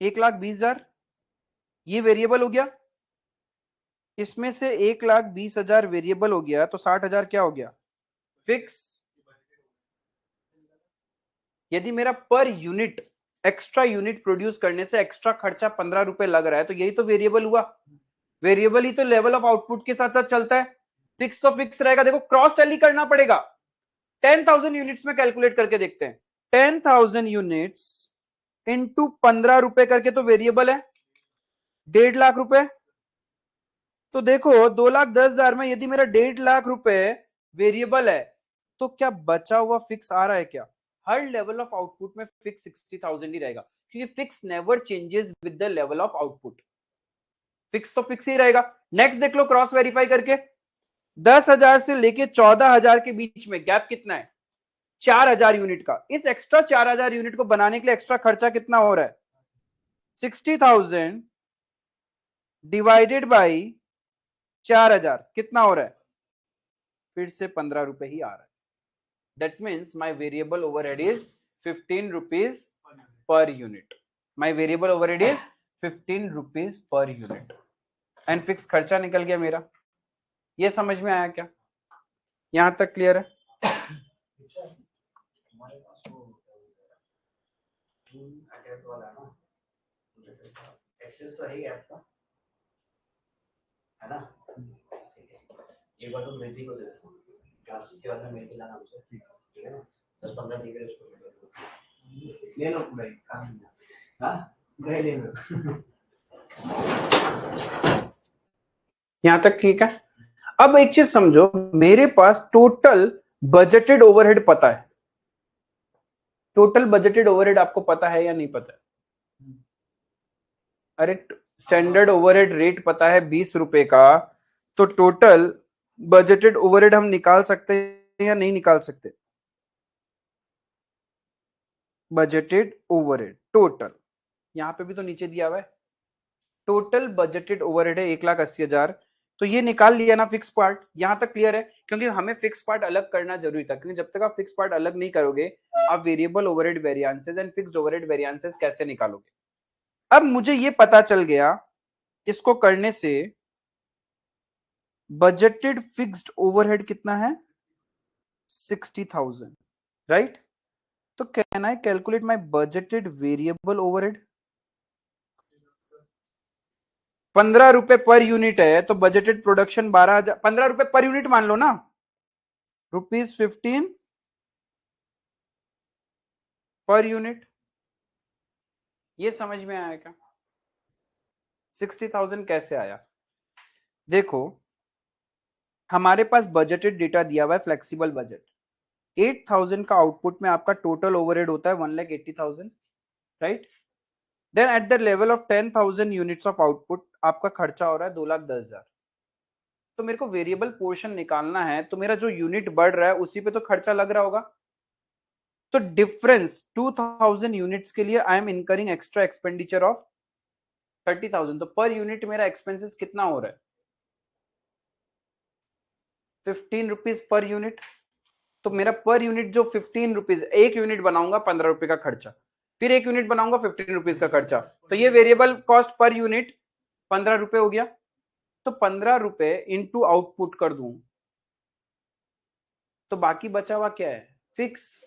Speaker 1: 1,20,000। ये वेरिएबल हो गया, इसमें से 1,20,000 वेरिएबल हो गया तो 60,000 क्या हो गया? फिक्स। यदि मेरा per unit extra unit produce करने से एक्स्ट्रा खर्चा 15 रुपए लग रहा है तो यही तो वेरिएबल हुआ। वेरिएबल ही तो लेवल ऑफ आउटपुट के साथ साथ चलता है। फिक्स तो फिक्स रहेगा। देखो क्रॉस टैली करना पड़ेगा। 10,000 यूनिट्स में कैलकुलेट करके देखते हैं। 10,000 यूनिट्स इंटू 15 रुपए करके तो वेरिएबल है 1,50,000 रुपए। तो देखो 2,10,000 में यदि मेरा 1,50,000 रुपए वेरिएबल है तो क्या बचा हुआ फिक्स आ रहा है क्या? हर लेवल ऑफ आउटपुट में फिक्स 60,000 ही रहेगा क्योंकि fix never changes with the level of output. Fix तो फिक्स ही रहेगा। नेक्स्ट देख लो क्रॉस वेरीफाई करके, 10,000 से लेके 14,000 के बीच में गैप कितना है? 4,000 यूनिट का। इस एक्स्ट्रा 4,000 यूनिट को बनाने के लिए एक्स्ट्रा खर्चा कितना हो रहा है? 60,000 डिवाइडेड बाई 4,000 कितना हो रहा है? फिर से 15 रुपए ही आ रहा है। That means my variable overhead is 15 rupees per unit. My variable overhead is 15 rupees per unit and fix खर्चा निकल गया मेरा। ये समझ में आया क्या? यहां तक क्लियर है? एक्सेस तो है ही आपका, है ना? एक बार तो मेहंदी को दे दो, क्लास के बाद में मेहंदी लाना मुझे, ठीक है ना? 10-15 दिन के लिए उसको ले लो भाई, काम हाँ नहीं ले लो। यहां तक ठीक है। अब एक चीज समझो, मेरे पास टोटल बजटेड ओवरहेड पता है। टोटल बजटेड ओवरहेड आपको पता है या नहीं पता है? अरे स्टैंडर्ड ओवरहेड रेट पता है 20 रुपए का, तो टोटल बजटेड ओवरहेड हम निकाल सकते हैं या नहीं निकाल सकते? बजटेड ओवरहेड टोटल, यहां पे भी तो नीचे दिया हुआ है, टोटल बजटेड ओवरहेड है 1,80,000, तो ये निकाल लिया ना फिक्स पार्ट। यहां तक क्लियर है? क्योंकि हमें फिक्स पार्ट अलग करना जरूरी था, क्योंकि जब तक आप फिक्स पार्ट अलग नहीं करोगे, आप variable overhead variances and fixed overhead variances कैसे निकालोगे? अब मुझे ये पता चल गया, इसको करने से बजटेड फिक्स्ड ओवरहेड कितना है? 60,000, राइट? तो can I calculate my budgeted variable overhead? 15 रुपए पर यूनिट है, तो बजटेड प्रोडक्शन 12,000, 15 रुपए पर यूनिट मान लो ना, ₹15 पर यूनिट। ये समझ में आया क्या? 60,000 कैसे आया? देखो, हमारे पास बजटेड डेटा दिया हुआ है, फ्लेक्सिबल बजट। 8,000 का आउटपुट में आपका टोटल ओवरहेड होता है 1,80,000, right? Then at the level of 10,000 units of output आपका खर्चा हो रहा है 2,10,000। तो मेरे को वेरिएबल पोर्शन निकालना है, तो मेरा जो यूनिट बढ़ रहा है उसी पे तो खर्चा लग रहा होगा। तो डिफरेंस 2,000 यूनिट्स के लिए I am incurring extra expenditure of 30,000। तो पर यूनिट मेरा एक्सपेंसेस कितना हो रहा है? 15 रुपीज पर यूनिट। तो मेरा पर यूनिट जो 15 रुपीज, एक यूनिट बनाऊंगा 15 रुपए का खर्चा, फिर एक यूनिट बनाऊंगा 15 रुपीज का खर्चा, तो ये वेरिएबल कॉस्ट पर यूनिट 15 रुपए हो गया। तो 15 रुपए इंटू आउटपुट कर दूं, तो बाकी बचा हुआ क्या है? फिक्स।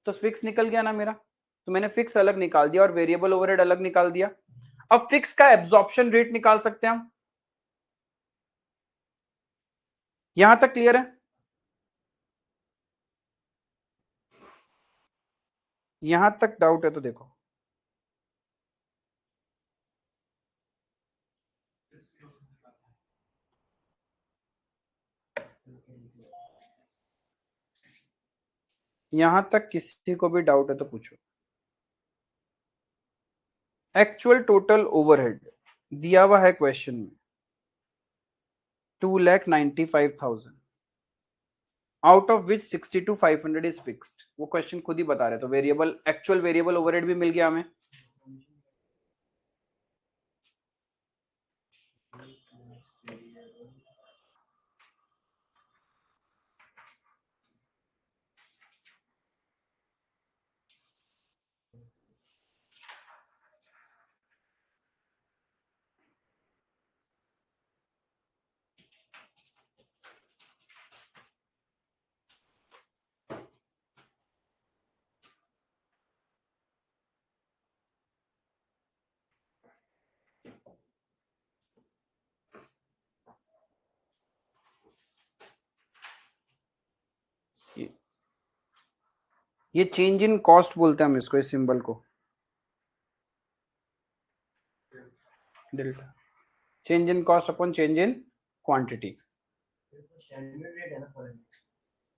Speaker 1: तो फिक्स निकल गया ना मेरा, तो मैंने फिक्स अलग निकाल दिया और वेरिएबल ओवरहेड अलग निकाल दिया। अब फिक्स का एब्जॉर्प्शन रेट निकाल सकते हैं हम। यहां तक क्लियर है? यहां तक डाउट है तो देखो, यहां तक किसी को भी डाउट है तो पूछो। एक्चुअल टोटल ओवरहेड दिया हुआ है क्वेश्चन में, 2,95,000, out of which 62,500 is fixed. वो क्वेश्चन खुद ही बता रहे, तो वेरिएबल, एक्चुअल वेरिएबल ओवरहेड भी मिल गया हमें। ये चेंज इन कॉस्ट बोलते हैं हम इसको, इस सिंबल को delta, change in cost upon change in quantity.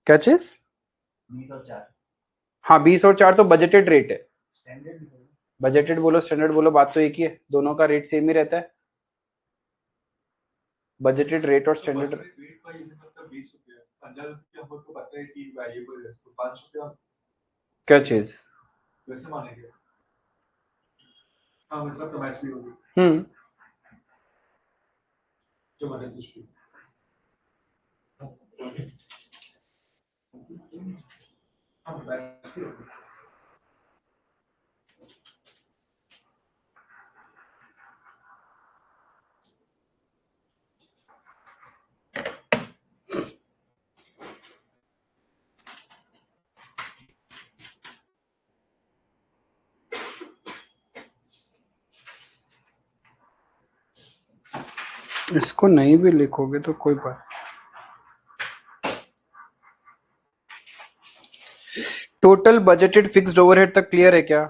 Speaker 1: क्या चीज? 20 और 4। हाँ, 20 और 4 तो बजटेड रेट है। बजटेड बोलो स्टैंडर्ड बोलो, बात तो एक ही है, दोनों का रेट सेम ही रहता है। बजटेड रेट और स्टैंडर्ड। क्या चीज? वैसे मानेंगे। हाँ, वैसा तो मैच भी होगी। जो मतलब कुछ भी। हाँ, मैच भी होगी। इसको नहीं भी लिखोगे तो कोई बात। टोटल बजटेड फिक्स्ड ओवरहेड तक क्लियर है क्या?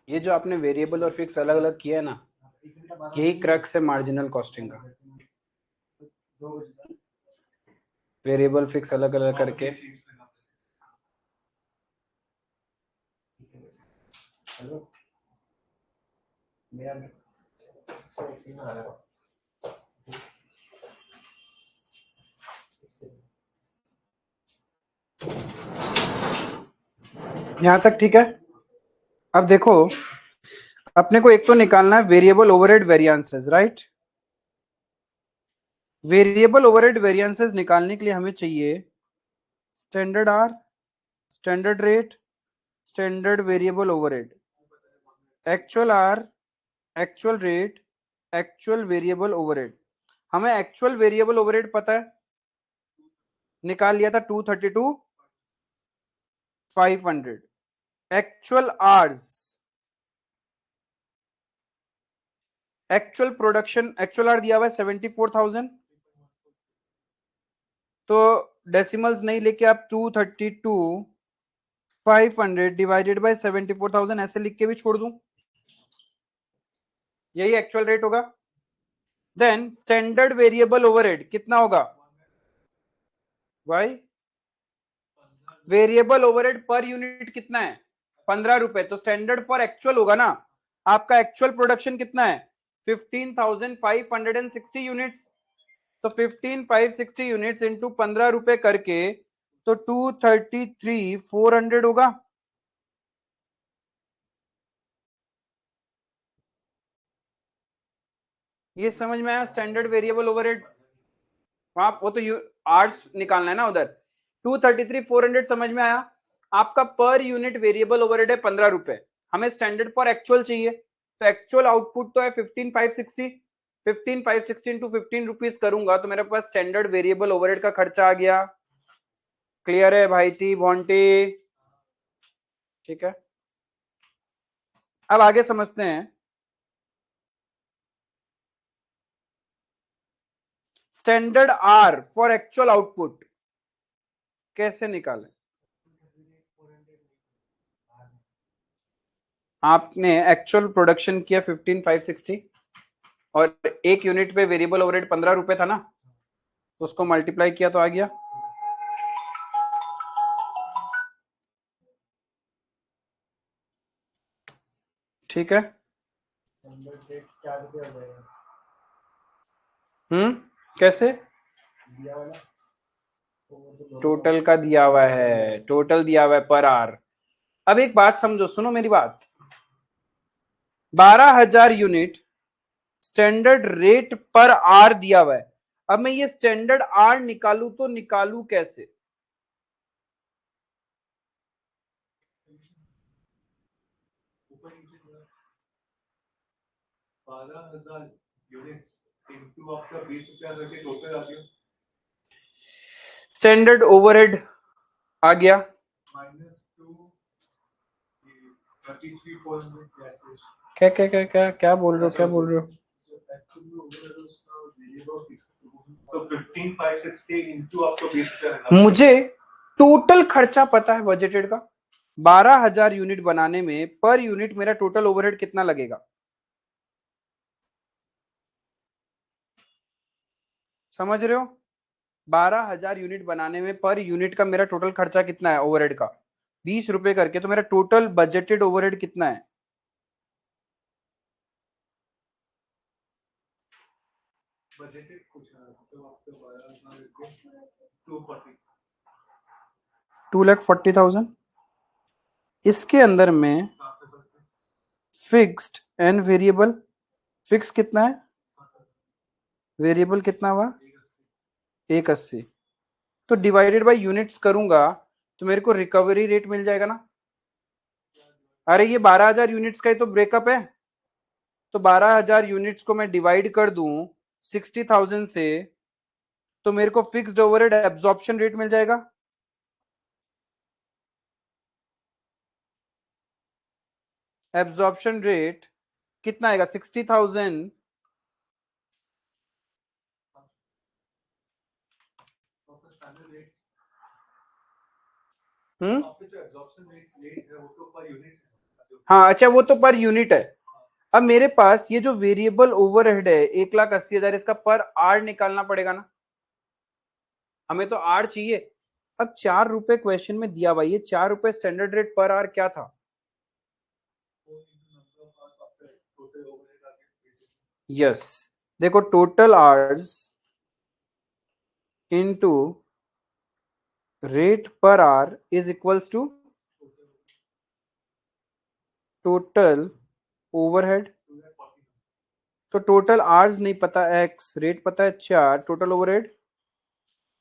Speaker 1: ये जो आपने वेरिएबल और फिक्स अलग अलग किया है ना, यही क्रक्स है मार्जिनल कॉस्टिंग का। वेरिएबल फिक्स अलग अलग करके यहां तक ठीक है। अब देखो, अपने को एक तो निकालना है variable overhead variances, right. Variable overhead variances निकालने के लिए हमें चाहिए standard hour, standard rate, standard variable overhead, actual hour, actual rate, actual variable overhead. हमें एक्चुअल वेरिएबल ओवरहेड पता है, निकाल लिया था 232 500। Actual hours, actual production, actual hour दिया हुआ है 74,000, तो डेसिमल्स नहीं लेके आप 232 500 डिवाइडेड बाय 74,000 ऐसे लिख के भी छोड़ दूं, यही एक्चुअल रेट होगा। देन स्टैंडर्ड वेरिएबल ओवरहेड कितना होगा, Y. Variable overhead per unit कितना है, 15 रुपए, तो स्टैंडर्ड फॉर एक्चुअल होगा ना। आपका एक्चुअल प्रोडक्शन कितना है, 15,560 यूनिट्स, तो 15,560 यूनिट्स इंटू 15 रुपए करके तो 233,400 होगा। ये समझ में आया स्टैंडर्ड वेरिएबल ओवरहेड। वहां वो तो आर्स निकालना है ना उधर। 233,400 समझ में आया। आपका पर यूनिट वेरिएबल ओवरहेड है 15 रुपए, हमें स्टैंडर्ड फॉर एक्चुअल चाहिए, तो एक्चुअल आउटपुट तो है 15,560। 15,560 इंटू 15 रुपीज करूंगा तो मेरे पास स्टैंडर्ड वेरिएबल ओवरहेड का खर्चा आ गया। क्लियर है भाई टी बॉन्टी, ठीक है। अब आगे समझते हैं standard are for actual output कैसे निकालें। आपने एक्चुअल प्रोडक्शन किया 15,560 और एक यूनिट पे वेरिएबल ओवरहेड 15 रुपए था ना, तो उसको मल्टीप्लाई किया तो आ गया। ठीक है, कैसे, टोटल का दिया हुआ है, टोटल दिया हुआ है पर आर। अब एक बात समझो, सुनो मेरी बात, 12,000 यूनिट स्टैंडर्ड रेट पर आर दिया हुआ है। अब मैं ये स्टैंडर्ड आर निकालू तो निकालू कैसे, 12,000 यूनिट्स इनटू आपका 20 रुपया करके टोटल आ गया, स्टैंडर्ड ओवरहेड आ गया -2 क्या क्या क्या क्या क्या बोल रहे हो, क्या बोल रहे हो। मुझे टोटल खर्चा पता है बजटेड का, 12,000 यूनिट बनाने में पर यूनिट मेरा टोटल ओवरहेड कितना लगेगा, समझ रहे हो। 12,000 यूनिट बनाने में पर यूनिट का मेरा टोटल खर्चा कितना है ओवरहेड का, 20 रुपए करके, तो मेरा टोटल बजटेड ओवरहेड कितना है, बजटेड कुछ तो आपको 2,40,000। इसके अंदर में फिक्स्ड एंड वेरिएबल, फिक्स कितना है, वेरिएबल कितना हुआ 180, तो डिवाइडेड बाय यूनिट्स करूंगा तो मेरे को रिकवरी रेट मिल जाएगा ना। अरे ये 12,000 यूनिट्स का ही तो ब्रेकअप है, तो 12,000 यूनिट्स को मैं डिवाइड कर दूं 60,000 से, तो मेरे को फिक्स्ड ओवरहेड एब्जॉर्प्शन रेट मिल जाएगा। एब्जॉर्प्शन रेट कितना आएगा 60,000 हम्म, हाँ अच्छा वो तो पर यूनिट है। अब मेरे पास ये जो वेरिएबल ओवरहेड है 1,80,000, इसका पर आर निकालना पड़ेगा ना, हमें तो आर चाहिए। अब 4 रुपए क्वेश्चन में दिया भाई, ये 4 रुपए स्टैंडर्ड रेट पर आर क्या था? यस, देखो total hours into rate per hour is equals to total overhead. तो टोटल आवर्स नहीं पता, एक्स रेट पता है 4, टोटल ओवरहेड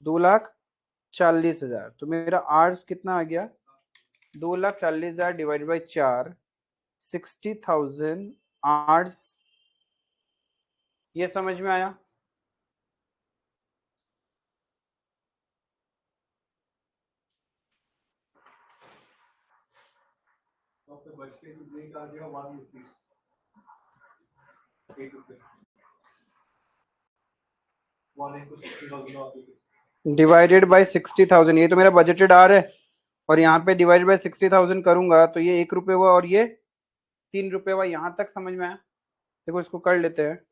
Speaker 1: 2,40,000। तो मेरा आवर्स कितना आ गया? 2,40,000 डिवाइडेड बाई 4, 60,000 आवर्स। ये समझ में आया? डिवाइडेड बाई 60,000, ये तो मेरा बजटेड आर है, और यहाँ पे डिवाइडेड बाई 60,000 करूंगा तो ये 1 रुपये हुआ और ये 3 रुपये हुआ। यहाँ तक समझ में आया? देखो इसको कर लेते हैं।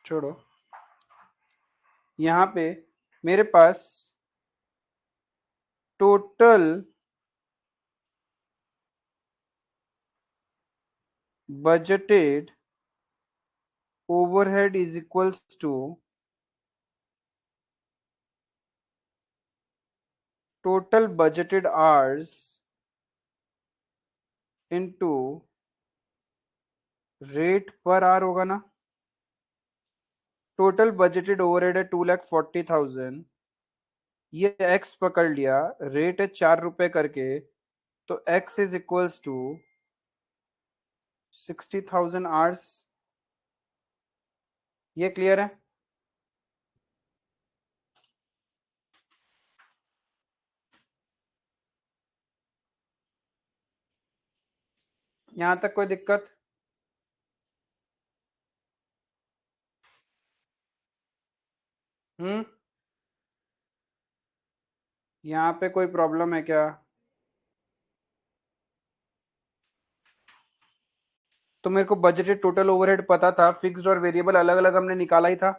Speaker 1: छोड़ो, यहाँ पे मेरे पास total budgeted overhead is equals to total budgeted hours into rate per hour होगा ना। टोटल बजटेड ओवरहेड है 2,40,000, ये एक्स पकड़ लिया, रेट है 4 रुपए करके, तो X is equals to 60,000 hours. ये क्लियर है? यहां तक कोई दिक्कत? हम्म, यहाँ पे कोई प्रॉब्लम है क्या? तो मेरे को बजटेड टोटल ओवरहेड पता था, फिक्स्ड और वेरिएबल अलग अलग हमने निकाला ही था।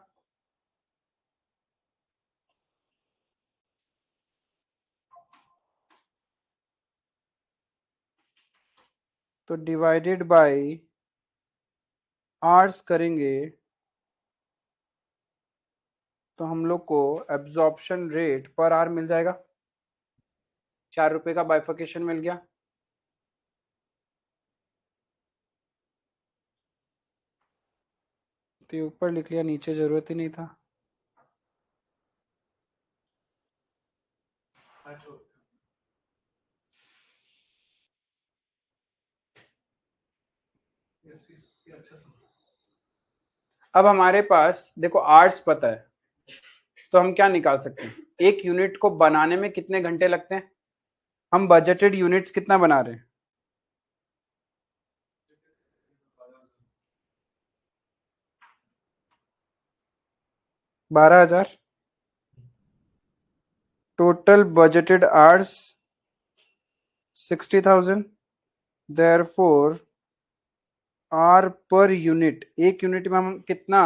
Speaker 1: तो डिवाइडेड बाय आवर्स करेंगे तो हम लोग को एब्जॉर्प्शन रेट पर आवर मिल जाएगा। 4 रुपए का बाइफर्केशन मिल गया। तो ये ऊपर लिख लिया, नीचे जरूरत ही नहीं था। अब हमारे पास देखो आर्ट्स पता है, तो हम क्या निकाल सकते हैं? एक यूनिट को बनाने में कितने घंटे लगते हैं? हम बजटेड यूनिट्स कितना बना रहे हैं? 12,000। Total budgeted hours 60,000, therefore hour per unit, एक यूनिट में हम कितना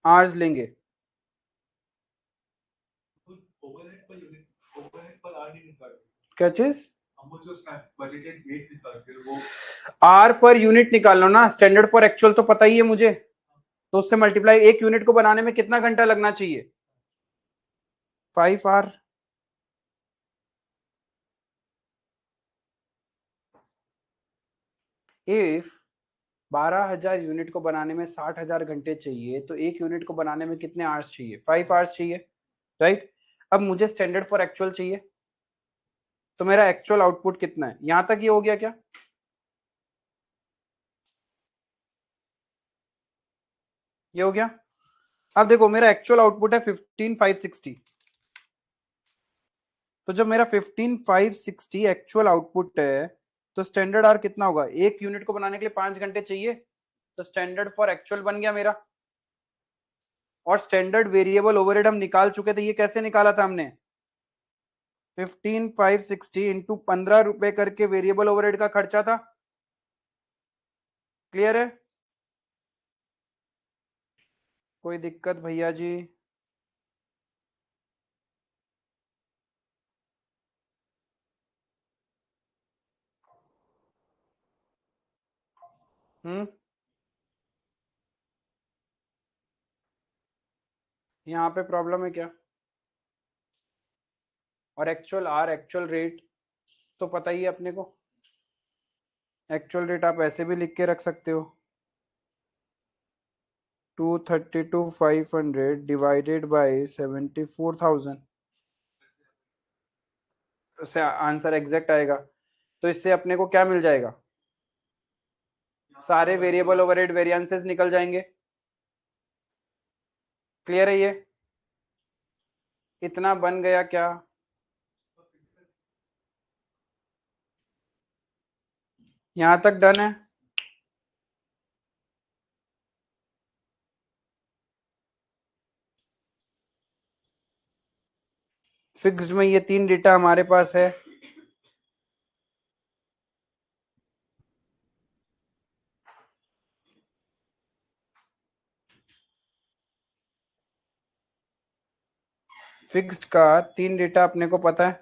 Speaker 1: आवर्स लेंगे? क्या चीज? आर पर यूनिट निकाल लो ना, स्टैंडर्ड फॉर एक्चुअल तो पता ही है मुझे, तो उससे मल्टीप्लाई, एक यूनिट को बनाने में कितना घंटा लगना चाहिए? 5 आवर। इफ 12,000 यूनिट को बनाने में 60,000 घंटे चाहिए, तो एक यूनिट को बनाने में कितने आवर्स चाहिए? 5 आवर्स चाहिए, राइट? अब मुझे स्टैंडर्ड फॉर एक्चुअल चाहिए, तो मेरा एक्चुअल आउटपुट कितना है? यहां तक ये हो गया क्या? ये हो गया। अब देखो मेरा एक्चुअल आउटपुट है 15,560। तो जब मेरा 15,560 एक्चुअल आउटपुट है, तो स्टैंडर्ड आर कितना होगा? एक यूनिट को बनाने के लिए 5 घंटे चाहिए, तो स्टैंडर्ड फॉर एक्चुअल बन गया मेरा, और स्टैंडर्ड वेरिएबल ओवरहेड हम निकाल चुके थे। ये कैसे निकाला था हमने? 15,560 इंटू 15 रुपए करके वेरिएबल ओवरहेड का खर्चा था। क्लियर है? कोई दिक्कत भैया जी? यहाँ पे प्रॉब्लम है क्या? और एक्चुअल आर, एक्चुअल रेट तो पता ही है अपने को। एक्चुअल रेट आप ऐसे भी लिख के रख सकते हो, 232,500 डिवाइडेड बाई 74,000, उससे आंसर एग्जैक्ट आएगा। तो इससे अपने को क्या मिल जाएगा? सारे वेरिएबल ओवरहेड वेरिएंसेस निकल जाएंगे। क्लियर है? ये इतना बन गया क्या? यहां तक डन है? फिक्स्ड में ये 3 डेटा हमारे पास है। फिक्स्ड का 3 डेटा अपने को पता है।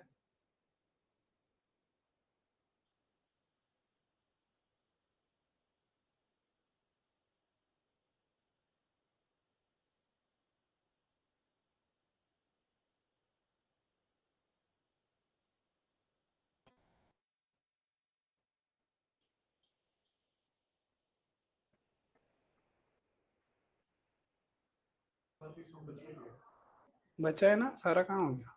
Speaker 1: बचा है ना सारा, कहाँ हो गया?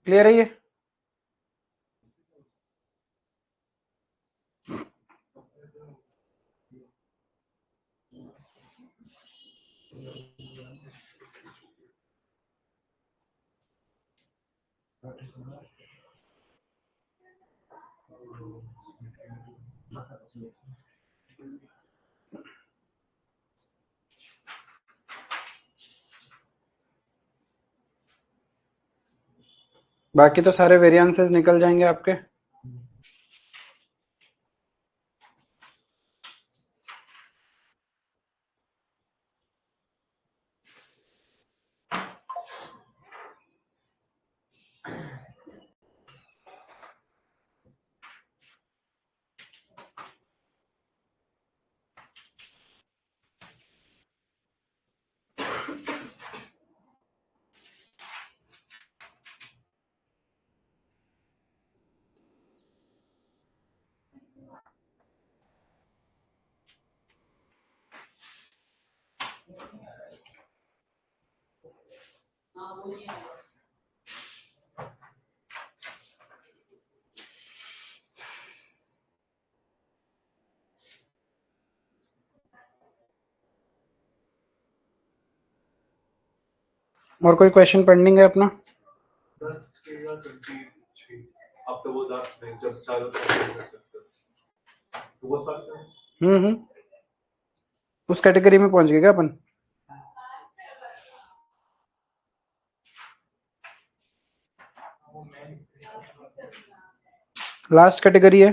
Speaker 1: क्लियर है? ये बाकी तो सारे वेरिएंसेस निकल जाएंगे आपके। और कोई क्वेश्चन पेंडिंग है अपना? 10 के या 23 अब तो वो 10 में जब चालू तो वो उस कैटेगरी में पहुंच गए क्या अपन? लास्ट कैटेगरी है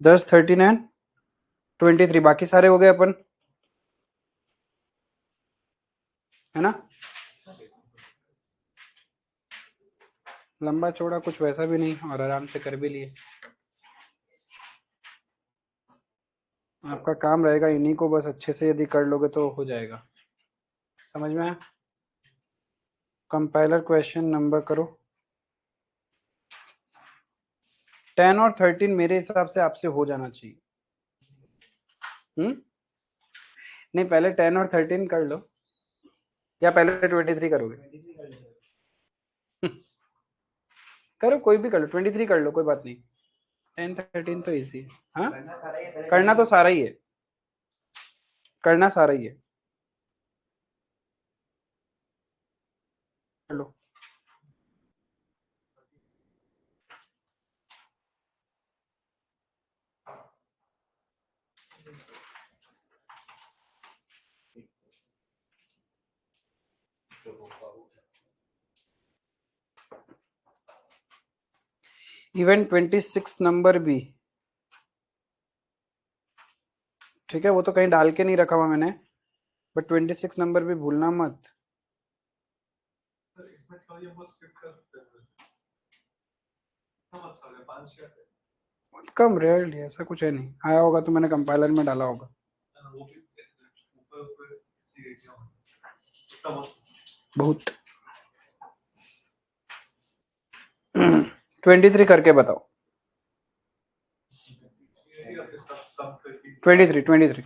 Speaker 1: 10, 13 एंड 23, बाकी सारे हो गए अपन, है ना? लंबा चौड़ा कुछ वैसा भी नहीं, और आराम से कर भी लिए। आपका काम रहेगा इन्हीं को बस अच्छे से यदि कर लोगे तो हो जाएगा। समझ में आया? कंपाइलर क्वेश्चन नंबर करो। 10 और 13 मेरे हिसाब से आपसे हो जाना चाहिए। नहीं, पहले 10 और 13 कर लो, या पहले 23 करोगे? करो, कोई भी कर लो, 23 कर लो, कोई बात नहीं। 10, 13 तो इजी है। हाँ, करना तो सारा ही है। करना सारा ही है। चलो इवन 26 नंबर भी ठीक है, वो तो कहीं डाल के नहीं रखा हुआ मैंने, बट 26 नंबर भी भूलना मत। बहुत कम, रेयरली, ऐसा कुछ है नहीं, आया होगा तो मैंने कंपाइलर में डाला होगा। बहुत 23 करके बताओ। 23।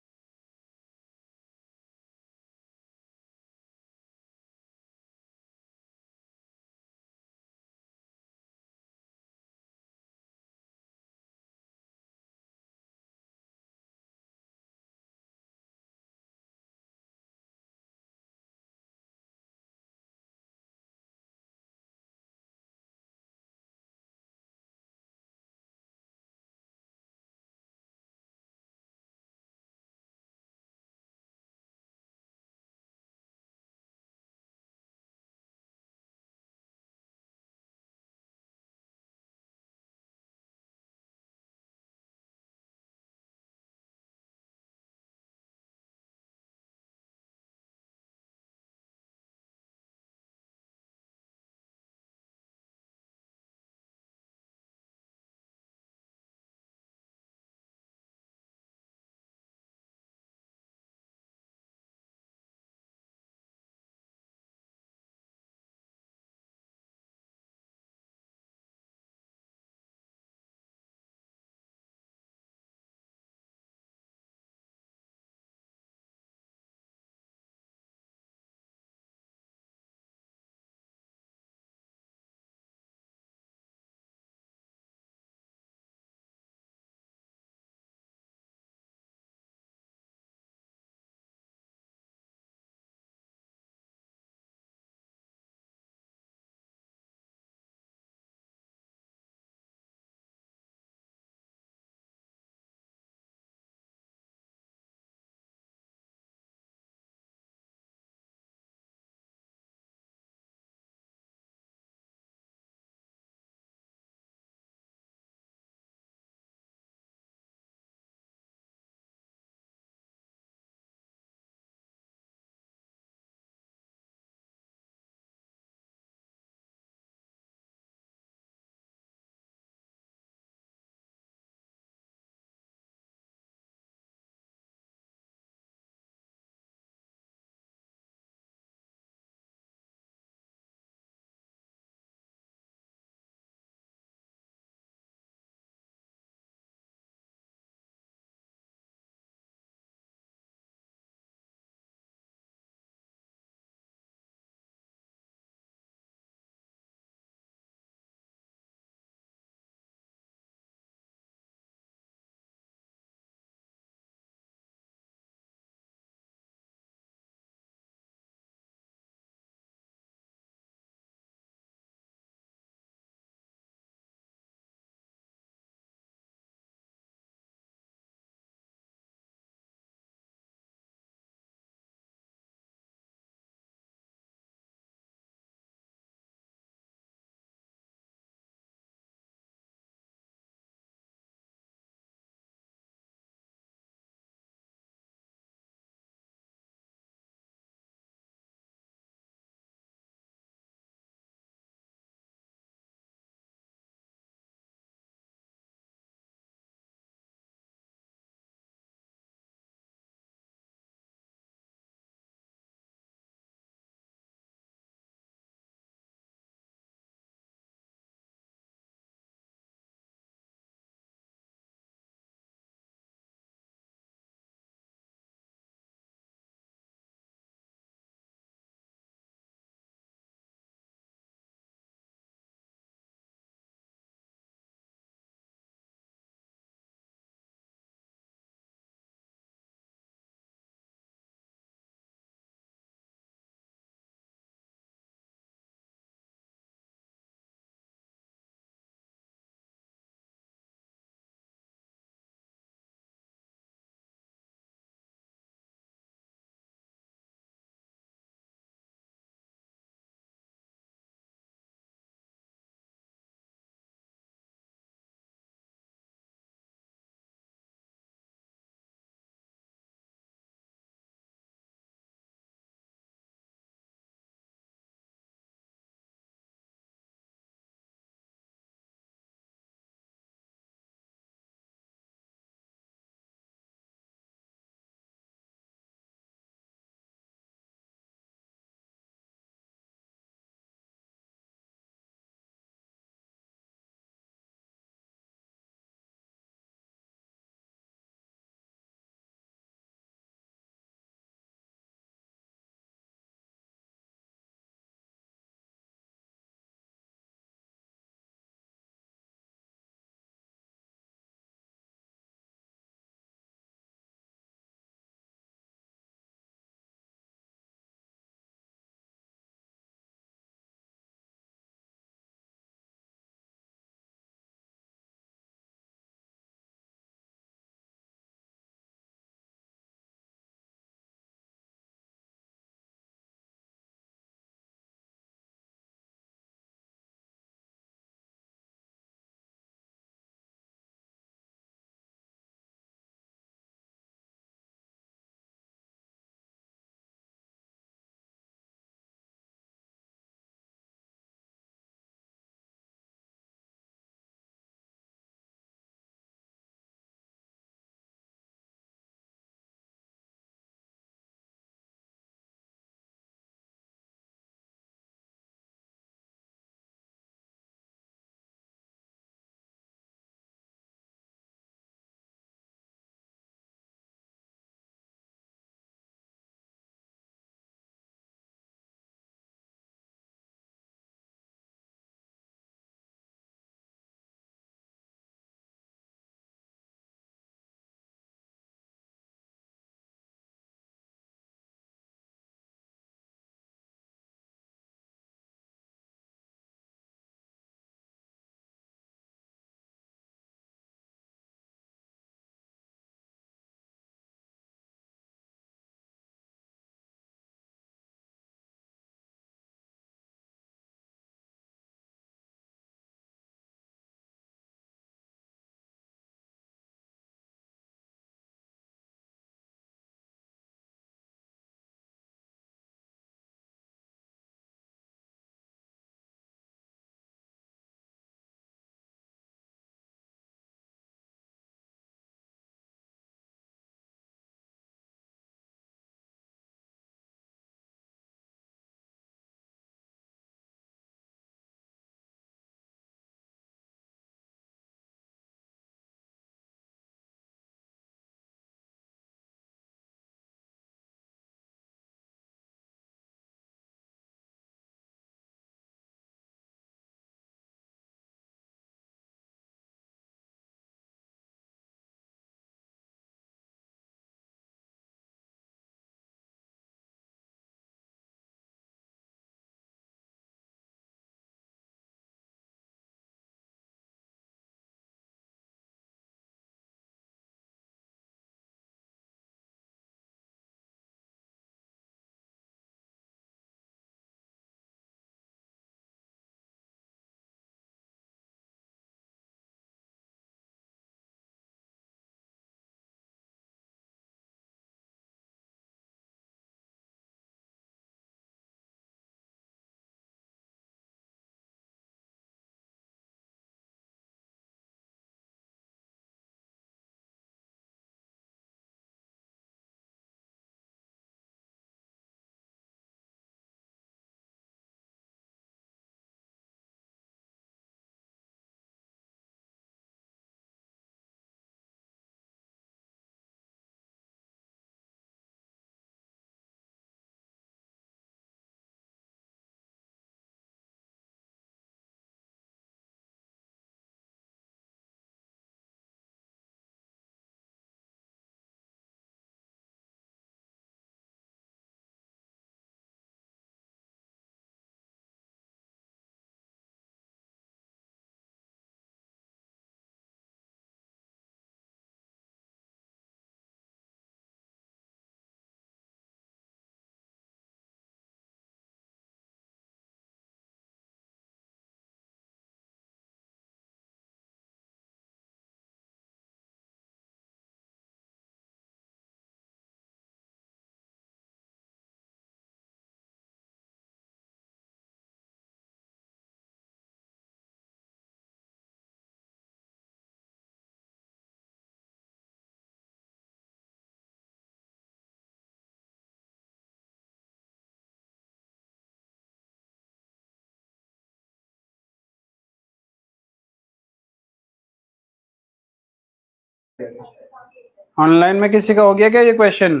Speaker 1: ऑनलाइन में किसी का हो गया क्या ये क्वेश्चन?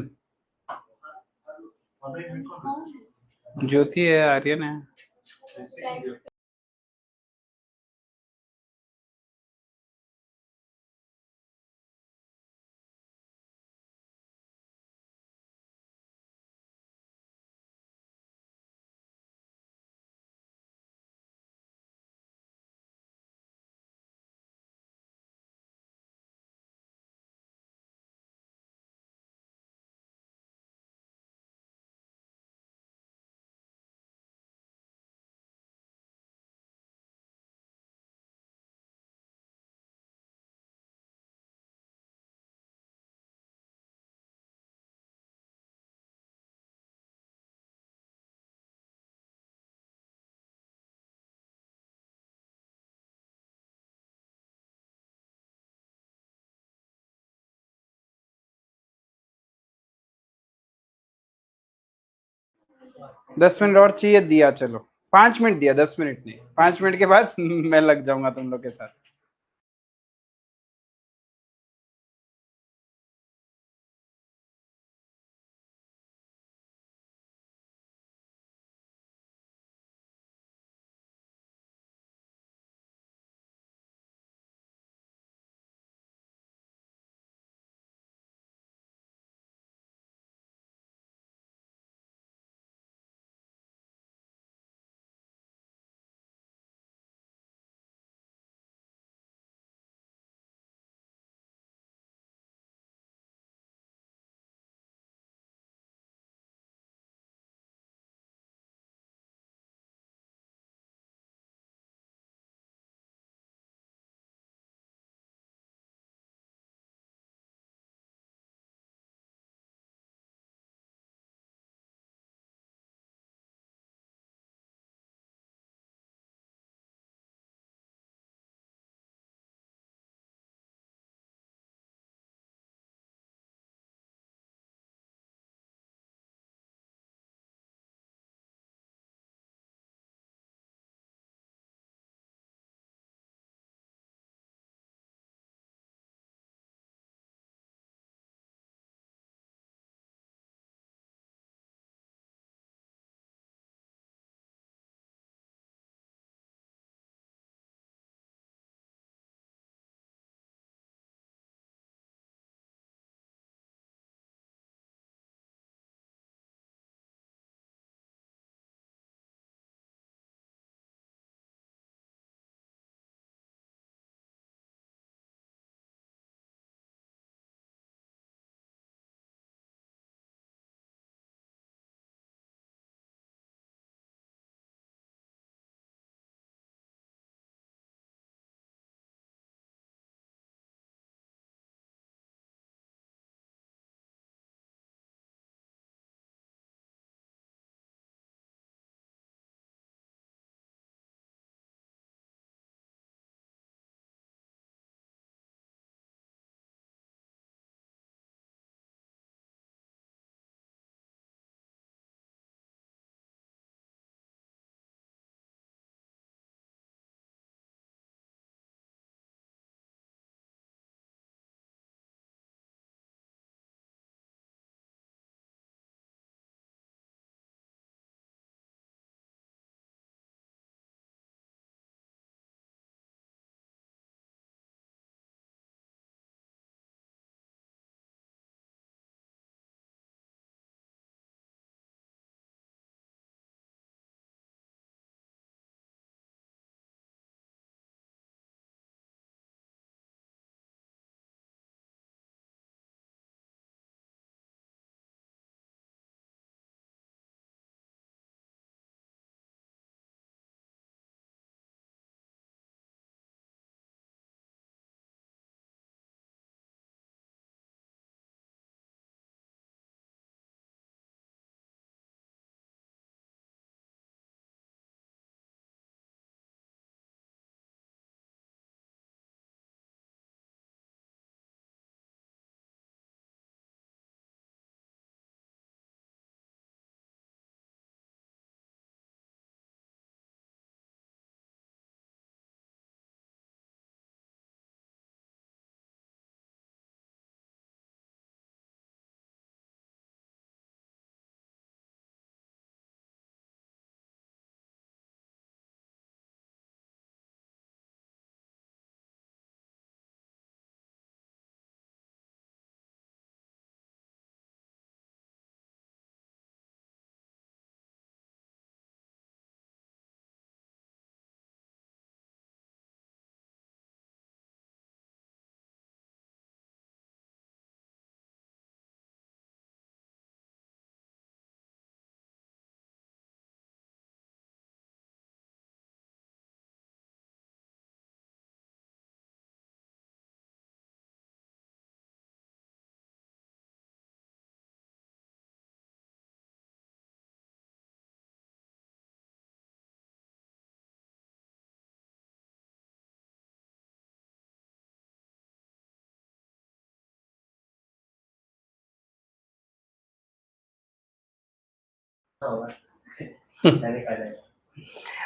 Speaker 1: ज्योति है, आर्यन है। दस मिनट और चाहिए, दिया। चलो 5 मिनट दिया, 10 मिनट नहीं। 5 मिनट के बाद मैं लग जाऊंगा तुम लोग के साथ।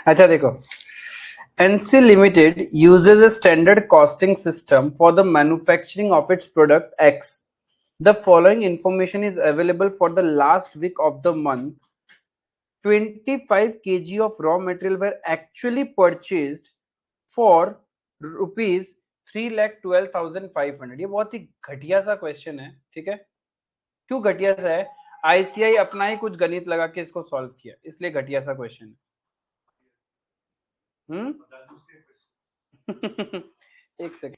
Speaker 1: अच्छा देखो, NC Limited uses a standard costing system for the manufacturing of its product X. The following information is available for the last week of the month. 25 kg of raw material were actually purchased for rupees 3,12,500. ये बहुत ही घटिया सा question है, ठीक है। क्यों घटिया सा है? आईसीआई अपना ही कुछ गणित लगा के इसको सॉल्व किया, इसलिए घटिया सा क्वेश्चन है। एक सेकंड।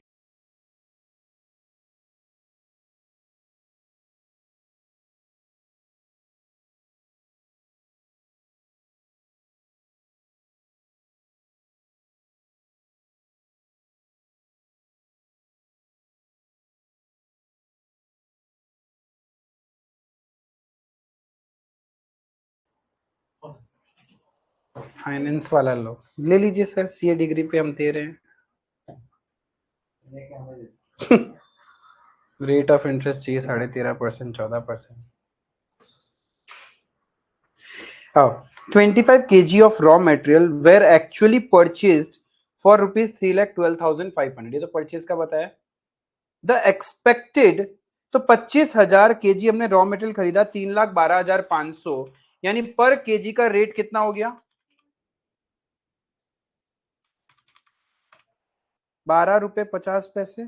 Speaker 1: फाइनेंस वाला लो, ले लीजिए सर, सीए डिग्री पे हम दे रहे हैं। रेट ऑफ इंटरेस्ट चाहिए 13.5%, 14%। हाँ, 25 kg of raw material were actually purchased for rupees 3,12,500. ये तो परचेज का बताया। द एक्सपेक्टेड, तो 25,000 kg हमने रॉ मटेरियल खरीदा, 3,12,500, यानी पर केजी का रेट कितना हो गया? 12 रुपए 50 पैसे।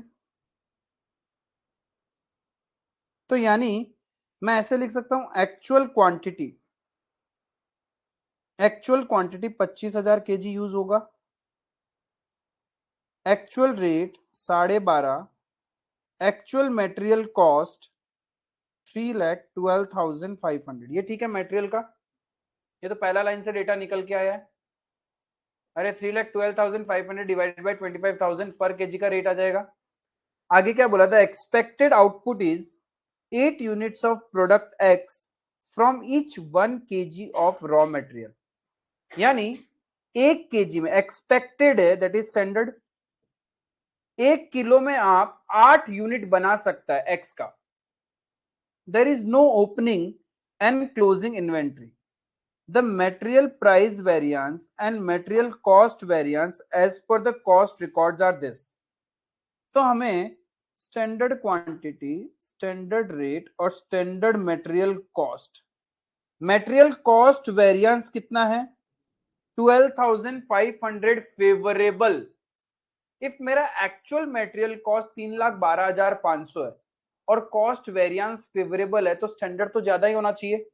Speaker 1: तो यानी मैं ऐसे लिख सकता हूं, एक्चुअल क्वांटिटी 25,000 kg यूज होगा, actual rate 12.5, actual material cost 3,12,500। ये ठीक है मटेरियल का, ये तो पहला लाइन से डेटा निकल के आया है। अरे 3,12,500 डिवाइडेड बाय 25,000 पर केजी का रेट आ जाएगा। आगे क्या बोला था? Expected output is 8 units of product x from each 1 kg of raw material. यानी 1 kg में एक्सपेक्टेड है, दैट इज स्टैंडर्ड। 1 किलो में आप 8 यूनिट बना सकता है एक्स का। There is no opening and closing inventory. The material price variance and material cost variance as per the cost records are this. तो हमें स्टैंडर्ड क्वांटिटी, स्टैंडर्ड रेट और standard material cost, material cost variance कितना है? 12,500 favourable. If मेरा actual material cost 3,12,500 है और cost variance favourable है, तो स्टैंडर्ड तो ज्यादा ही होना चाहिए।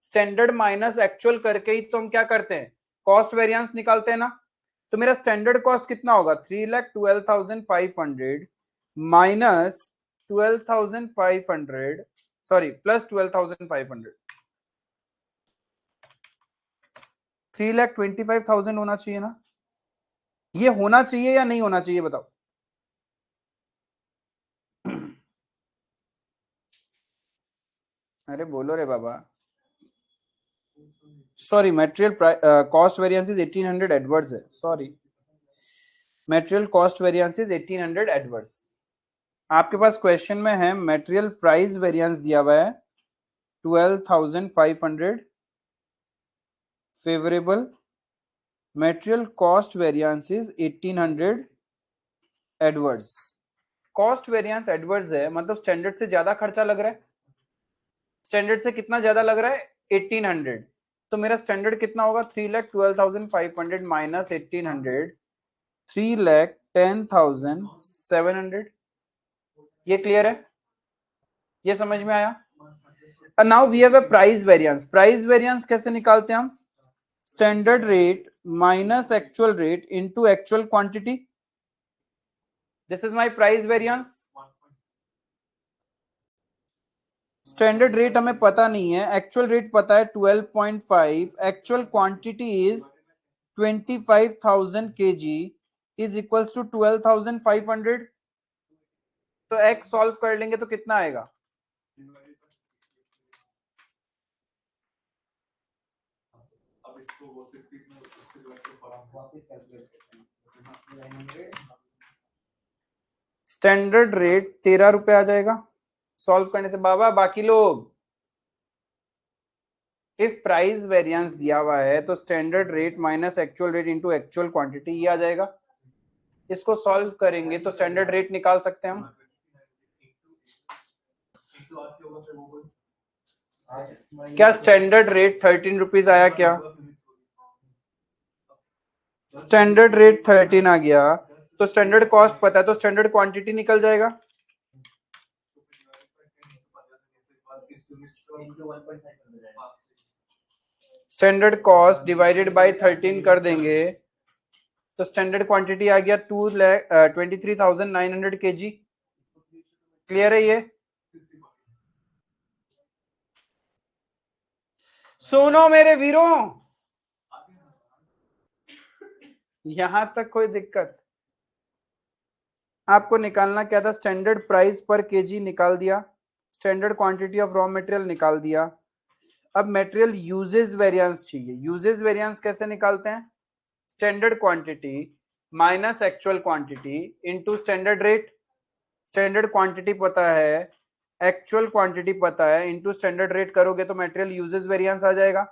Speaker 1: स्टैंडर्ड माइनस एक्चुअल करके ही तो हम क्या करते हैं? कॉस्ट वेरिएंस निकालते हैं ना। तो मेरा स्टैंडर्ड कॉस्ट कितना होगा? 3,12,500 माइनस 12,500, सॉरी प्लस 12,500, 3,25,000 होना चाहिए ना। ये होना चाहिए या नहीं होना चाहिए बताओ? अरे बोलो रे बाबा। Sorry, material cost variance is 1800 adverse है, sorry, material cost variance is 1800 adverse. आपके पास क्वेश्चन में है मटेरियल प्राइस वेरिएंस दिया हुआ है 12,500 favourable, material cost variance is 1800 adverse. Cost variance adverse है, मतलब स्टैंडर्ड से ज्यादा खर्चा लग रहा है। स्टैंडर्ड से कितना ज्यादा लग रहा है? 1800। तो मेरा स्टैंडर्ड कितना होगा? 3,12,500 माइनस 1800, 3,10,700। ये क्लियर है? ये समझ में आया? Now we have a price variance. Price variance कैसे निकालते हैं हम? Standard rate minus actual rate into actual quantity. This is my price variance. Standard rate हमें पता नहीं है, एक्चुअल रेट पता है 12.5, actual quantity is 25,000 kg is equals to 12,500। तो एक्स सॉल्व कर लेंगे तो कितना आएगा? स्टैंडर्ड रेट 13 रुपए आ जाएगा सॉल्व करने से। बाबा बाकी लोग इफ प्राइस वेरिएंस दिया हुआ है तो standard rate minus actual rate into actual quantity ये आ जाएगा। इसको सॉल्व करेंगे तो स्टैंडर्ड रेट निकाल सकते हैं हम। क्या स्टैंडर्ड रेट 13 रुपीज आया क्या? स्टैंडर्ड रेट 13 आ गया तो स्टैंडर्ड कॉस्ट पता है तो स्टैंडर्ड क्वांटिटी निकल जाएगा। स्टैंडर्ड कॉस्ट डिवाइडेड बाय 13 कर देंगे तो स्टैंडर्ड क्वांटिटी आ गया 23,900 kg। क्लियर है ये? सुनो मेरे वीरों, यहां तक कोई दिक्कत? आपको निकालना क्या था? स्टैंडर्ड प्राइस पर केजी निकाल दिया, standard quantity of raw material निकाल दिया। अब मटेरियल यूजेज वेरिएंस चाहिए। यूजेज वेरिएंस कैसे निकालते हैं? Standard quantity minus actual quantity into standard rate. Standard quantity पता है, एक्चुअल क्वांटिटी पता है, इनटू स्टैंडर्ड रेट करोगे तो मटेरियल यूजेज वेरिएंस आ जाएगा।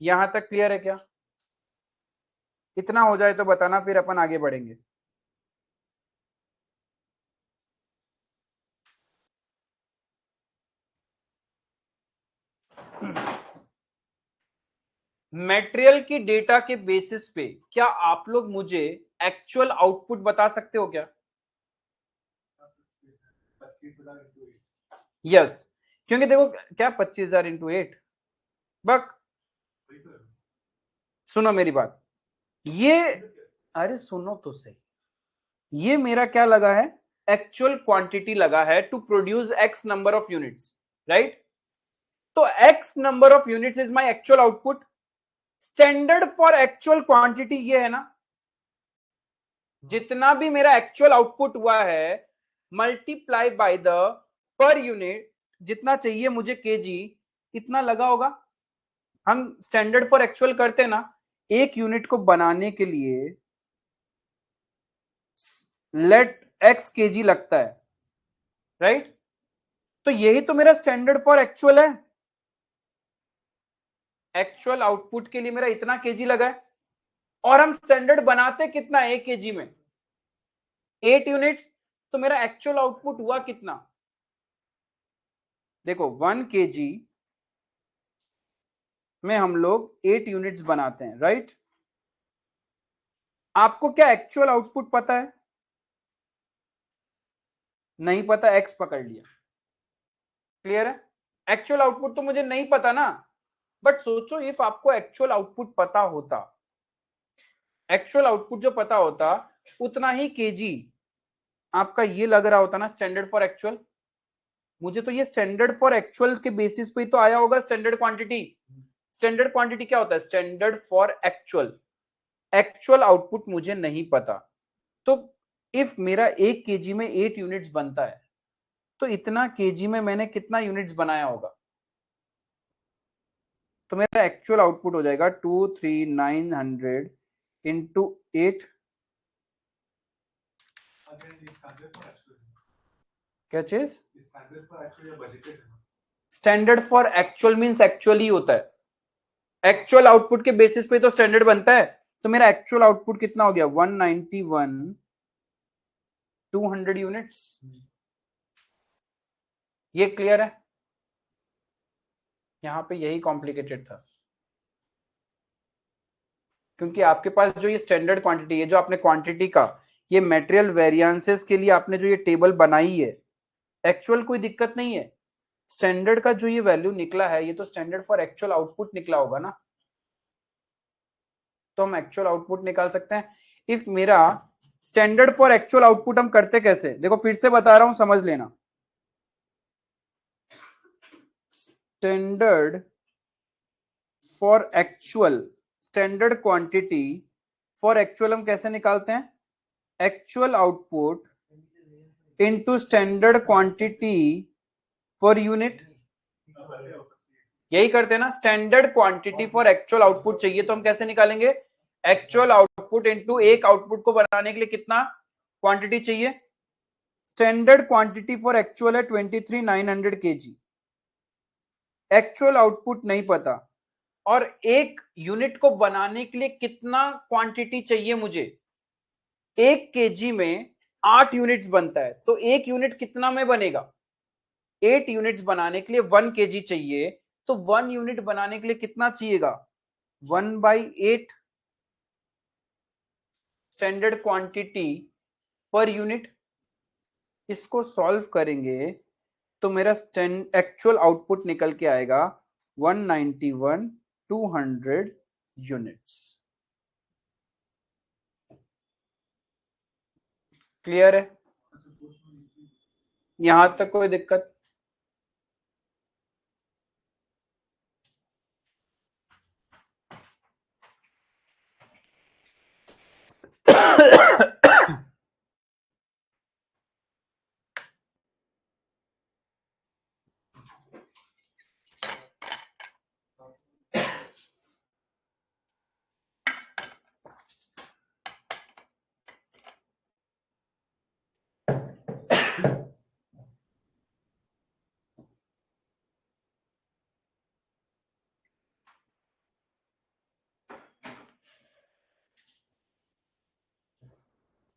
Speaker 1: यहां तक क्लियर है क्या? इतना हो जाए तो बताना, फिर अपन आगे बढ़ेंगे। मटेरियल की डेटा के बेसिस पे क्या आप लोग मुझे एक्चुअल आउटपुट बता सकते हो क्या? यस, क्योंकि देखो क्या 25,000 इंटू 8 बक। सुनो मेरी बात, ये अरे सुनो तो सही, ये मेरा क्या लगा है? एक्चुअल क्वांटिटी लगा है to produce X number of units, right? तो X number of units is my actual output. Standard for actual quantity ये है ना, जितना भी मेरा एक्चुअल आउटपुट हुआ है multiply by the per unit, जितना चाहिए मुझे केजी, इतना लगा होगा। हम स्टैंडर्ड फॉर एक्चुअल करते ना, एक यूनिट को बनाने के लिए लेट एक्स केजी लगता है, राइट? तो यही तो मेरा स्टैंडर्ड फॉर एक्चुअल है। एक्चुअल आउटपुट के लिए मेरा इतना केजी लगा है, और हम स्टैंडर्ड बनाते कितना? 1 केजी में 8 यूनिट्स। तो मेरा एक्चुअल आउटपुट हुआ कितना? देखो 1 केजी में हम लोग 8 यूनिट्स बनाते हैं, राइट? आपको क्या एक्चुअल आउटपुट पता है? नहीं पता, एक्स पकड़ लिया। क्लियर है? एक्चुअल आउटपुट तो मुझे नहीं पता ना, बट सोचो इफ आपको एक्चुअल आउटपुट पता होता, एक्चुअल आउटपुट जो पता होता, उतना ही केजी आपका ये लग रहा होता ना स्टैंडर्ड फॉर एक्चुअल। मुझे तो ये स्टैंडर्ड फॉर एक्चुअल के बेसिस पे तो आया होगा स्टैंडर्ड क्वांटिटी। स्टैंडर्ड क्वांटिटी क्या होता है? Standard for actual. Actual output मुझे नहीं पता। तो इफ मेरा 1 केजी में 8 यूनिट्स बनता है, तो इतना केजी में मैंने कितना यूनिट्स बनाया होगा? तो मेरा एक्चुअल आउटपुट हो जाएगा 23,900 इंटू 8। क्या चीज? Standard for actual means actually होता है। एक्चुअल आउटपुट के बेसिस पे तो स्टैंडर्ड बनता है। तो मेरा एक्चुअल आउटपुट कितना हो गया? 191 200 यूनिट्स। ये क्लियर है? यहां पे यही कॉम्प्लिकेटेड था, क्योंकि आपके पास जो ये स्टैंडर्ड क्वांटिटी है, जो आपने क्वांटिटी का ये मटेरियल वेरिएंसेस के लिए आपने जो ये टेबल बनाई है, एक्चुअल कोई दिक्कत नहीं है। स्टैंडर्ड का जो ये वैल्यू निकला है, ये तो स्टैंडर्ड फॉर एक्चुअल आउटपुट निकला होगा ना, तो हम एक्चुअल आउटपुट निकाल सकते हैं। इफ मेरा स्टैंडर्ड फॉर एक्चुअल आउटपुट हम करते कैसे? देखो फिर से बता रहा हूं, समझ लेना। Standard for actual, standard quantity for actual हम कैसे निकालते हैं? Actual output into standard quantity per unit. यही करते हैं ना, standard quantity for actual output चाहिए तो हम कैसे निकालेंगे? एक्चुअल आउटपुट इनटू एक आउटपुट को बनाने के लिए कितना क्वांटिटी चाहिए? स्टैंडर्ड क्वांटिटी फॉर एक्चुअल है 23,900 kg। एक्चुअल आउटपुट नहीं पता, और एक यूनिट को बनाने के लिए कितना क्वांटिटी चाहिए मुझे, 1 kg में 8 यूनिट्स बनता है, तो एक यूनिट कितना में बनेगा, 8 यूनिट्स बनाने के लिए 1 kg चाहिए, तो 1 यूनिट बनाने के लिए कितना चाहिएगा, 1/8 स्टैंडर्ड क्वांटिटी पर यूनिट। इसको सॉल्व करेंगे तो मेरा एक्चुअल आउटपुट निकल के आएगा 191 200 यूनिट्स। क्लियर है, यहां तक कोई दिक्कत?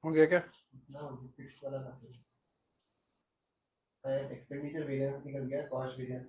Speaker 1: हो गया क्या? एक्सपेंडिचर वेरिएंस निकल गया, कॉस्ट वेरिएंस।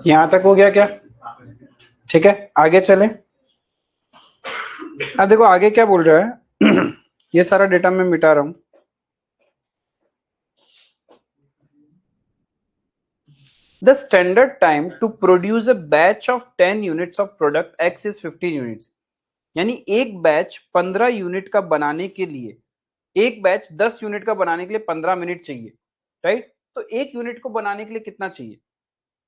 Speaker 1: यहां तक हो गया क्या? ठीक है, आगे चले। अब देखो आगे क्या बोल रहा है। ये सारा डेटा मैं मिटा रहा हूं। The standard time to produce a batch of 10 units of product X is 15 units. यानी एक बैच 15 यूनिट का बनाने के लिए, एक बैच 10 यूनिट का बनाने के लिए 15 मिनट चाहिए, राइट? तो एक यूनिट को बनाने के लिए कितना चाहिए?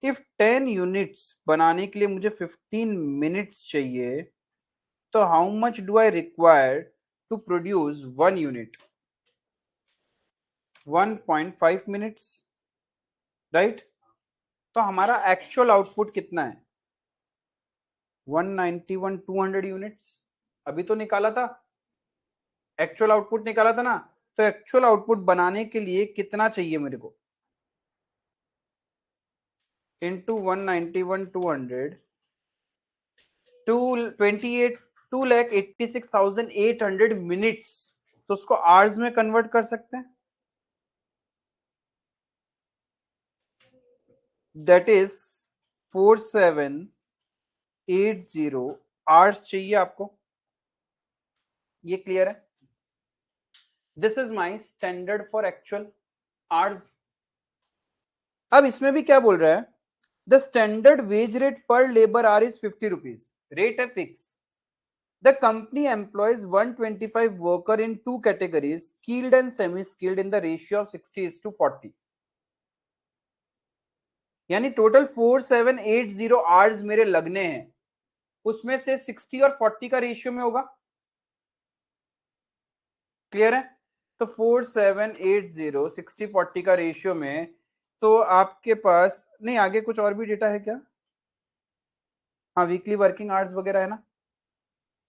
Speaker 1: इफ 10 यूनिट्स बनाने के लिए मुझे 15 मिनट्स चाहिए, तो how much do I require to produce one unit? 1.5 minutes, right? तो हमारा एक्चुअल आउटपुट कितना है? 191 200 यूनिट्स। अभी तो निकाला था, एक्चुअल आउटपुट निकाला था ना। तो एक्चुअल आउटपुट बनाने के लिए कितना चाहिए मेरे को? Into 191 200 2,86,800 minutes. तो उसको आवर्स में कन्वर्ट कर सकते हैं। दैट इज 4780 आवर्स चाहिए आपको। ये क्लियर है? This is my standard for actual hours. अब इसमें भी क्या बोल रहा है? द स्टैंडर्ड वेज रेट पर labour our is 50 rupees. Rate है fix. The company employs 125 worker in two categories, skilled and semi-skilled, in the ratio of 60:40. यानी टोटल 4780 आवर्स मेरे लगने हैं, उसमें से 60 और 40 का रेशियो में होगा। क्लियर है? तो 4780 60:40 का रेशियो में, तो आपके पास नहीं आगे कुछ और भी डेटा है क्या? हाँ, वीकली वर्किंग आवर्स वगैरह है ना।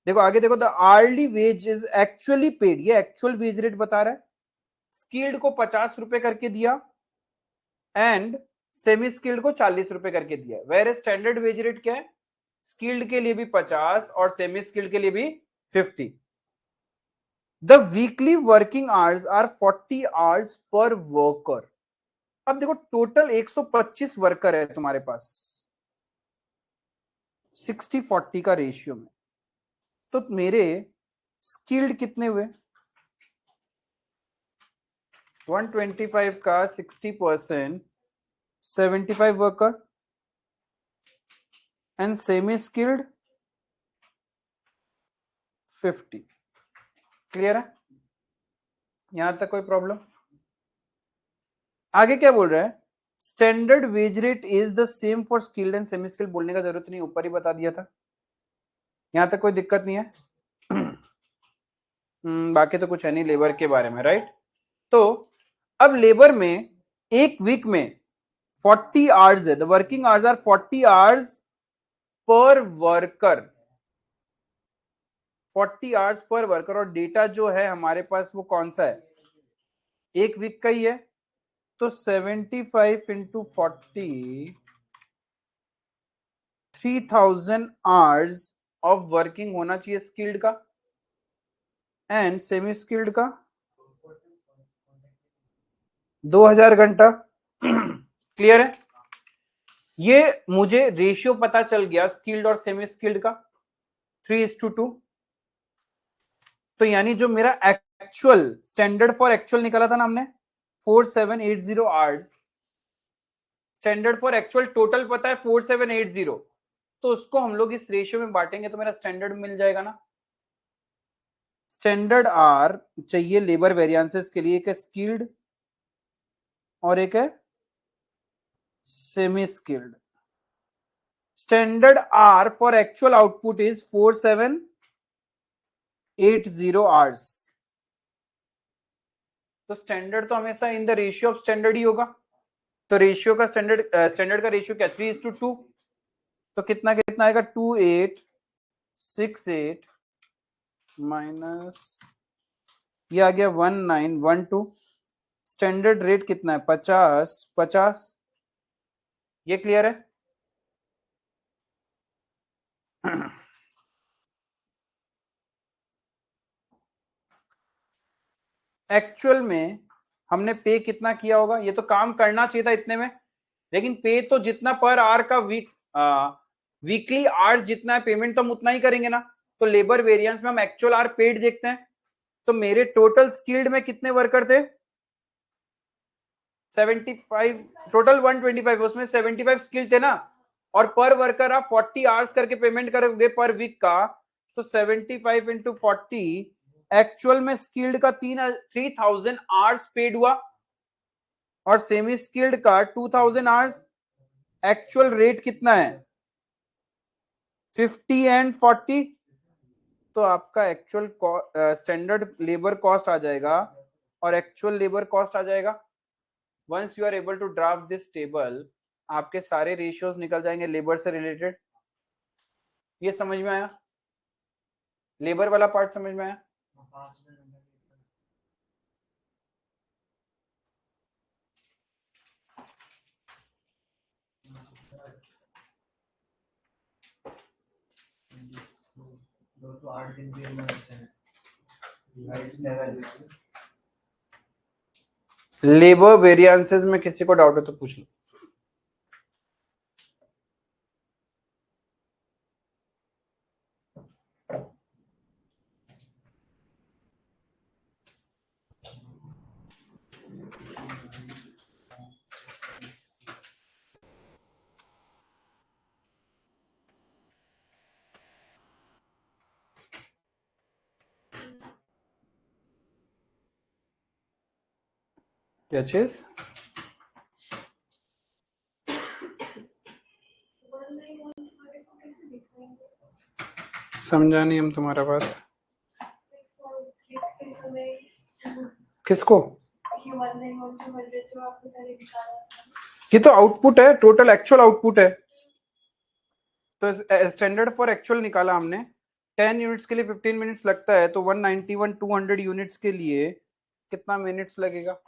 Speaker 1: देखो आगे देखो, the hourly wage is actually paid, ये एक्चुअल वेज रेट बता रहा है। स्किल्ड को 50 रुपए करके दिया एंड सेमी स्किल्ड को 40 रुपए करके दिया। वेर स्टैंडर्ड वेज रेट क्या है? स्किल्ड के लिए भी 50 और सेमी स्किल्ड के लिए भी 50। The weekly working hours are 40 hours per worker. अब देखो टोटल 125 वर्कर है तुम्हारे पास 60:40 का रेशियो में। तो मेरे स्किल्ड कितने हुए? 125 का 60%, 75 worker, and semi skilled 50। Clear है? यहां तक कोई प्रॉब्लम? आगे क्या बोल रहा है? Standard wage rate is the same for skilled and semi skilled. बोलने का जरूरत नहीं, ऊपर ही बता दिया था। यहां तक कोई दिक्कत नहीं है। बाकी तो कुछ है नहीं लेबर के बारे में, राइट? तो अब लेबर में एक वीक में 40 आवर्स है। The working hours are 40 hours per worker, 40 hours per worker. और डेटा जो है हमारे पास वो कौन सा है? एक वीक का ही है। तो 75 इंटू 40, 3000 आवर्स ऑफ वर्किंग होना चाहिए स्किल्ड का, एंड सेमी स्किल्ड का 2000 घंटा। क्लियर है? ये मुझे रेशियो पता चल गया स्किल्ड और सेमी स्किल्ड का 3:2। तो यानी जो मेरा एक्चुअल स्टैंडर्ड फॉर एक्चुअल निकाला था ना हमने 4780 hours, standard for actual total पता है 4780। तो उसको हम लोग इस रेशियो में बांटेंगे तो मेरा स्टैंडर्ड मिल जाएगा ना। स्टैंडर्ड आर चाहिए लेबर वेरिएंसेस के लिए, एक है स्किल्ड और एक है semi skilled. Standard are for actual output is 4780 hours. तो स्टैंडर्ड तो हमेशा in the ratio of standard ही होगा। तो रेशियो का स्टैंडर्ड का रेशियो क्या? 3:2। तो कितना कितना आएगा? 2868 माइनस ये आ गया 1912। स्टैंडर्ड रेट कितना है? 50 50। ये क्लियर है? एक्चुअल में हमने पे कितना किया होगा? ये तो काम करना चाहिए था इतने में, लेकिन पे तो जितना पर आवर का वीकली आवर्स जितना है पेमेंट तो हम उतना ही करेंगे ना। तो लेबर वेरिएंस में हम एक्चुअल आवर पेड देखते हैं। तो मेरे टोटल स्किल्ड में कितने वर्कर थे? 75, टोटल 125, उसमें 75 स्किल थे ना। और पर वर्कर आप 40 आवर्स करके पेमेंट करोगे पर वीक का, तो 75 इंटू 40, एक्चुअल में स्किल्ड का 3000 आवर्स पेड हुआ और सेमी स्किल्ड का 2000 आवर्स। एक्चुअल रेट कितना है? 50 एंड 40। तो आपका एक्चुअल स्टैंडर्ड लेबर कॉस्ट आ जाएगा और एक्चुअल लेबर कॉस्ट आ जाएगा। Once you are able to draft this table, आपके सारे रेशियोज निकल जाएंगे लेबर से रिलेटेड। ये समझ में आया? लेबर वाला पार्ट समझ में आया? लेबर वेरिएंसेस में किसी को डाउट है तो पूछ लो। क्या चीज? समझा नहीं हम तुम्हारा बात। किसको? ये तो आउटपुट है, टोटल एक्चुअल आउटपुट है। तो स्टैंडर्ड फॉर एक्चुअल निकाला हमने। 10 यूनिट्स के लिए 15 मिनट्स लगता है, तो 191 200 यूनिट्स के लिए कितना मिनट्स लगेगा?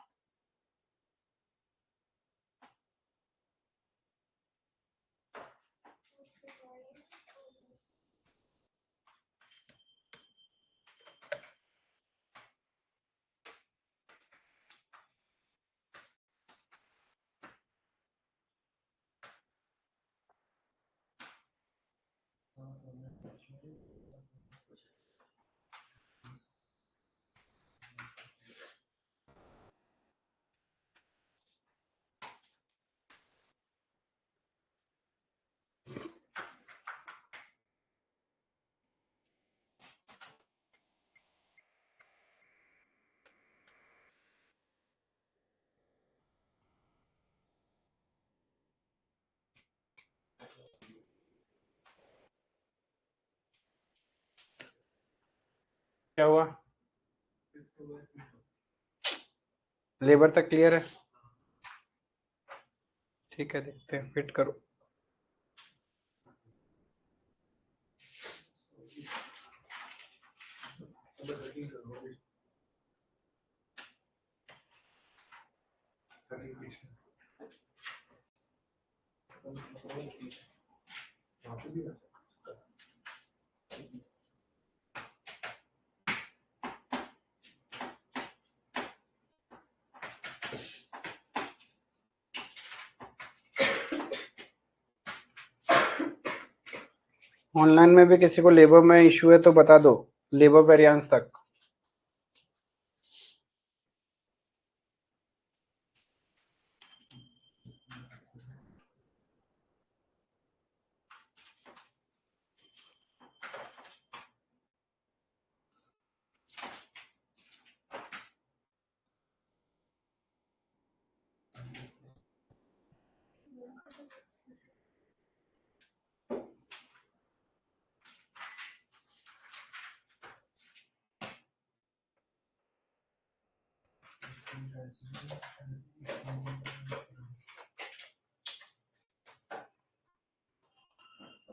Speaker 1: क्या हुआ? लेबर तक क्लियर है? ठीक है, देखते हैं, फिट करो। ऑनलाइन में भी किसी को लेबर में इशू है तो बता दो, लेबर वेरिएंस तक।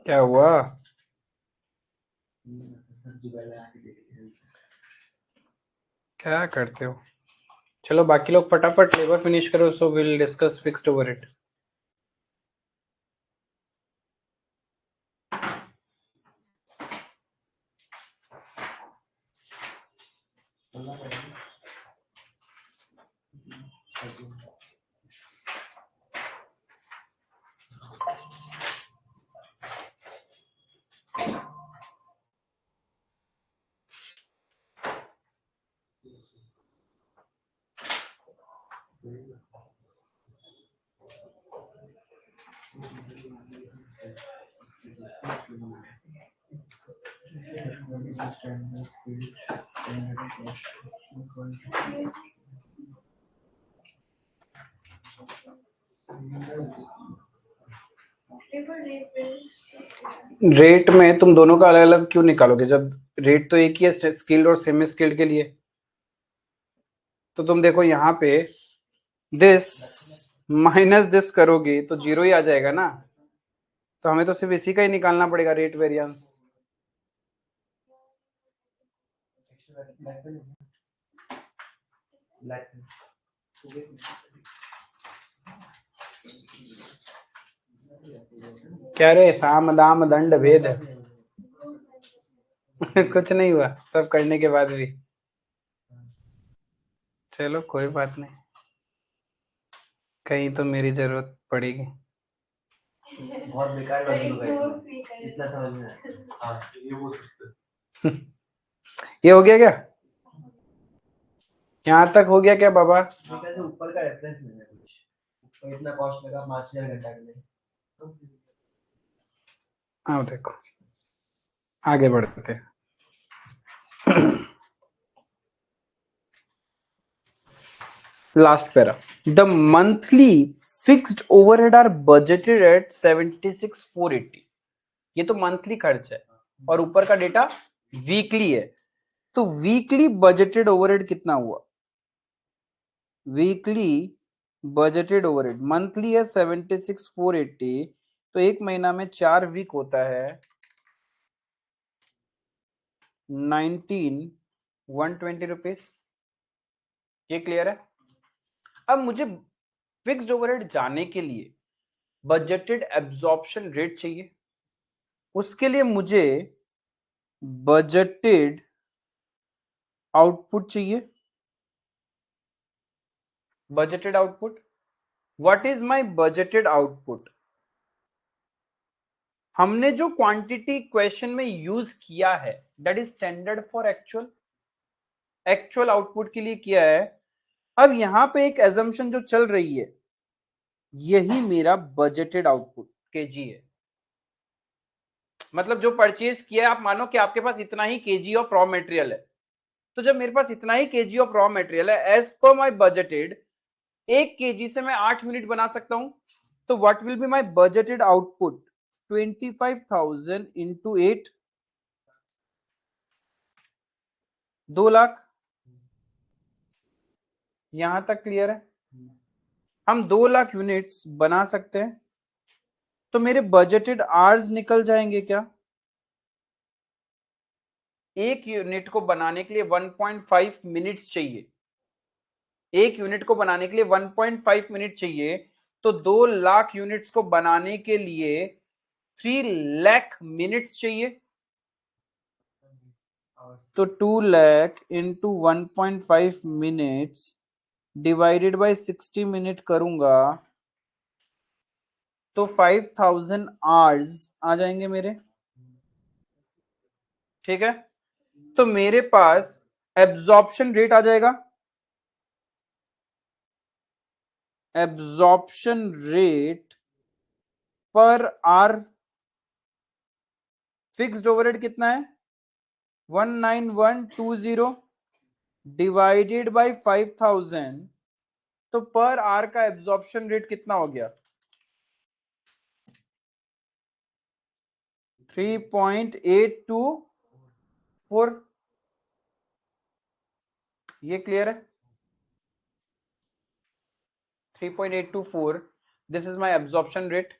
Speaker 1: क्या हुआ? क्या करते हो? चलो बाकी लोग फटाफट लेबर फिनिश करो, so will discuss fixed over it. Rate में तुम दोनों का अलग अलग क्यों निकालोगे जब रेट तो एक ही है स्किल्ड और सेमी स्किल्ड के लिए? तो तुम देखो यहाँ पे दिस माइनस दिस करोगे तो जीरो ही आ जाएगा ना, तो हमें तो सिर्फ इसी का ही निकालना पड़ेगा रेट वेरिएंस। क्या रे, साम दाम दंड भेद कुछ नहीं हुआ सब करने के बाद भी। चलो कोई बात नहीं, कहीं तो मेरी जरूरत पड़ेगी।
Speaker 2: बहुत बेकार इतना समझ में हाँ, ये हो सकता है।
Speaker 1: ये हो गया क्या? यहाँ तक हो गया क्या बाबा?
Speaker 2: ऊपर का रेफरेंस नहीं है कुछ, और इतना कॉस्ट लगा 5,000 घंटा के लिए।
Speaker 1: आओ देखो आगे बढ़ते हैं। Last para, the monthly fixed overhead are budgeted at 76,480। ये तो मंथली खर्च है और ऊपर का डेटा वीकली है, तो वीकली बजटेड ओवरहेड कितना हुआ? वीकली बजटेड ओवरहेड, मंथली है 76,480, तो एक महीना में 4 वीक होता है, 19,120 रुपीज। ये क्लियर है? अब मुझे फिक्स्ड ओवरहेड जाने के लिए बजटेड एब्जॉर्प्शन रेट चाहिए, उसके लिए मुझे बजटेड आउटपुट चाहिए। Budgeted output, what is my budgeted output? हमने जो क्वांटिटी क्वेश्चन में यूज किया है that is standard for actual, actual output के लिए किया है। अब यहां पे एक एजम्पशन जो चल रही है, यही मेरा बजटेड आउटपुट केजी है। मतलब जो परचेज किया है, आप मानो कि आपके पास इतना ही केजी ऑफ रॉ मटेरियल है, तो जब मेरे पास इतना ही केजी ऑफ रॉ मटेरियल है as per my budgeted, 1 kg से मैं 8 यूनिट बना सकता हूं, तो what will be my budgeted output? 25,000 into 8, 2 lakh. यहां तक क्लियर है? हम 2 लाख यूनिट्स बना सकते हैं, तो मेरे बजटेड आवर्स निकल जाएंगे क्या? एक यूनिट को बनाने के लिए 1.5 मिनट्स चाहिए, एक यूनिट को बनाने के लिए 1.5 मिनट चाहिए, तो 2 लाख यूनिट्स को बनाने के लिए 3 लाख मिनट्स चाहिए, तो 2 lakh into 1.5 minutes divided by 60 minute करूंगा तो 5,000 आवर्स आ जाएंगे मेरे। ठीक है, तो मेरे पास एब्जॉर्प्शन रेट आ जाएगा, एब्जॉर्प्शन रेट पर आर। फिक्स्ड ओवरहेड कितना है? 19120 डिवाइडेड बाय 5,000, तो पर आर का एब्जॉर्प्शन रेट कितना हो गया? 3.824। ये क्लियर है? 3.824, this is my absorption rate.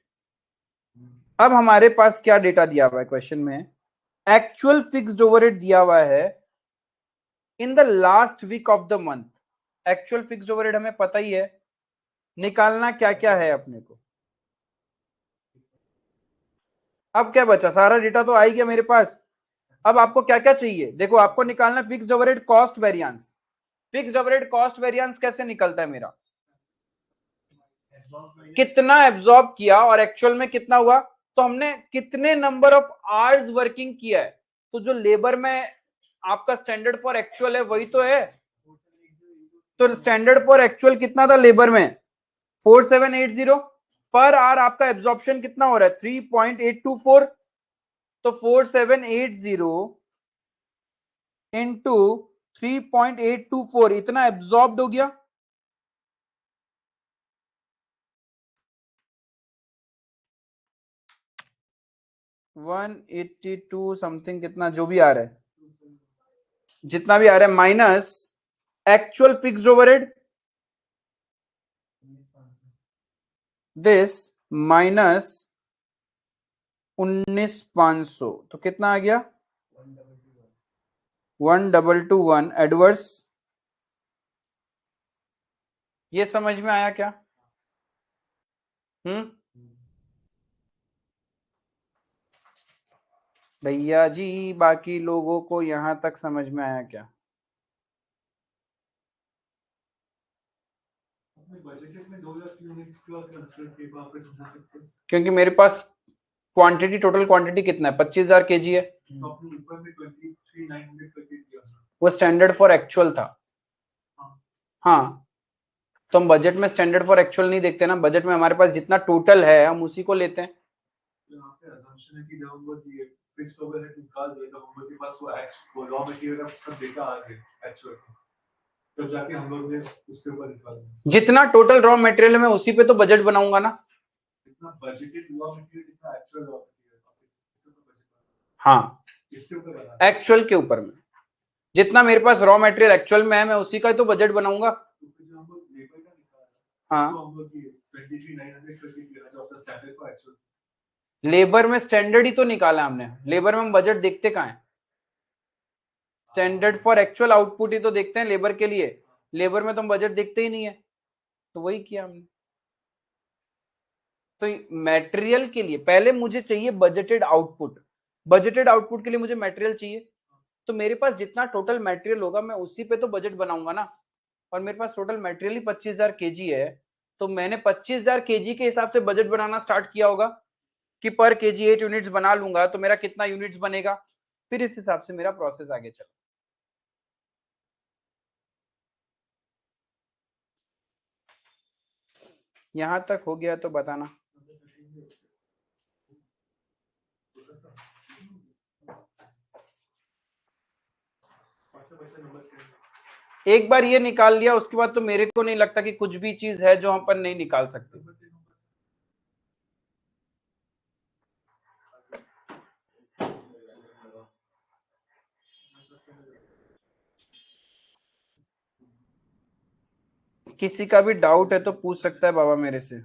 Speaker 1: अब हमारे पास क्या डेटा दिया हुआ है क्वेश्चन में? एक्चुअल फिक्स्ड ओवरहेड दिया हुआ है in the last week of the month. Actual fixed overhead हमें पता ही है, निकालना क्या क्या है अपने को। अब क्या बचा? सारा डेटा तो आ ही गया मेरे पास। अब आपको क्या क्या चाहिए? देखो, आपको निकालना fixed overhead cost variance. Fixed overhead cost variance कैसे निकलता है मेरा? कितना एब्जॉर्ब किया और एक्चुअल में कितना हुआ, तो हमने कितने नंबर ऑफ आवर्स वर्किंग किया है, तो जो लेबर में आपका स्टैंडर्ड फॉर एक्चुअल है वही तो है। तो स्टैंडर्ड फॉर एक्चुअल कितना था लेबर में 4780 पर आवर, आपका एब्जॉर्प्शन कितना हो रहा है 3.824, तो 4780 इंटू 3.824 इतना एब्जॉर्ब्ड हो गया। वन 82 समथिंग, कितना जो भी आ रहा है, जितना भी आ रहा है, minus actual fixed overhead this minus 19,500, तो कितना आ गया 1221 एडवर्स। ये समझ में आया क्या? भैया जी बाकी लोगों को यहां तक समझ में आया क्या?
Speaker 2: बजट में 2000 यूनिट्स का कंसीडर किए आप समझ सकते हैं,
Speaker 1: क्योंकि मेरे पास क्वांटिटी, टोटल क्वांटिटी कितना है 25,000 केजी है,
Speaker 2: तो आपने ऊपर में 23,900 करके दिया था,
Speaker 1: वो स्टैंडर्ड फॉर एक्चुअल था। हाँ, तो हम बजट में स्टैंडर्ड फॉर एक्चुअल नहीं देखते ना, बजट में हमारे पास जितना टोटल है हम उसी को लेते हैं।
Speaker 2: यहाँ पे assumption है कि जब हम लोग ये fixed overhead निकाल दें तो हम लोग के पास वो raw material का सब डेटा आ गया एक्चुअल, तब जाके हम लोग ने उसके ऊपर निकाला।
Speaker 1: जितना टोटल रॉ मटेरियल में उसी पे तो बजट बनाऊंगा ना।
Speaker 2: जितना बजटेड रॉ मटेरियल जितना एक्चुअल रॉ मटेरियल,
Speaker 1: हाँ,
Speaker 2: इसके ऊपर बना
Speaker 1: एक्चुअल के ऊपर में जितना मेरे पास रॉ मटेरियल एक्चुअल में है मैं उसी का तो बजट बनाऊंगा।
Speaker 2: तो फिर जब हम लोग लेबर का निकाला,
Speaker 1: हाँ,
Speaker 2: तो हम लोग ये 23,900 करके दिया जो आपका स्टैंडर्ड को एक्चुअल,
Speaker 1: लेबर में स्टैंडर्ड ही तो निकाला हमने, लेबर में हम बजट देखते कहाँ है, स्टैंडर्ड फॉर एक्चुअल आउटपुट ही तो देखते हैं लेबर के लिए, लेबर में तो हम बजट देखते ही नहीं है, तो वही किया हमने। तो मटेरियल के लिए पहले मुझे चाहिए बजटेड आउटपुट, बजटेड आउटपुट के लिए मुझे मटेरियल चाहिए, तो मेरे पास जितना टोटल मटेरियल होगा मैं उसी पे तो बजट बनाऊंगा ना, और मेरे पास टोटल मटेरियल ही 25,000 केजी है, तो मैंने 25,000 केजी के हिसाब से बजट बनाना स्टार्ट किया होगा कि पर केजी 8 यूनिट्स बना लूंगा तो मेरा कितना यूनिट्स बनेगा, फिर इस हिसाब से मेरा प्रोसेस आगे चला। यहां तक हो गया तो बताना। एक बार ये निकाल लिया उसके बाद तो मेरे को नहीं लगता कि कुछ भी चीज है जो हम अपन नहीं निकाल सकते। किसी का भी डाउट है तो पूछ सकता है बाबा मेरे से।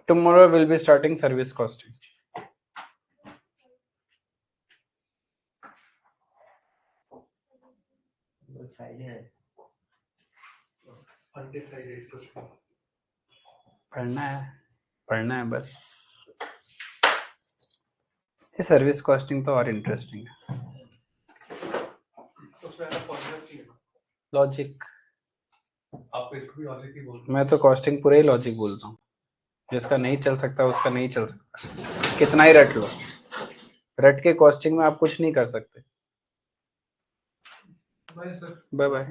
Speaker 1: Tomorrow will be starting service costing. पढ़ना है बस। ये सर्विस कॉस्टिंग तो और इंटरेस्टिंग है। लॉजिक,
Speaker 2: आप इसको भी लॉजिक ही बोलते
Speaker 1: मैं तो कॉस्टिंग पूरा ही लॉजिक बोलता हूँ, जिसका नहीं चल सकता उसका नहीं चल सकता, कितना ही रट लो, रट के कॉस्टिंग में आप कुछ नहीं कर सकते। Bye bye.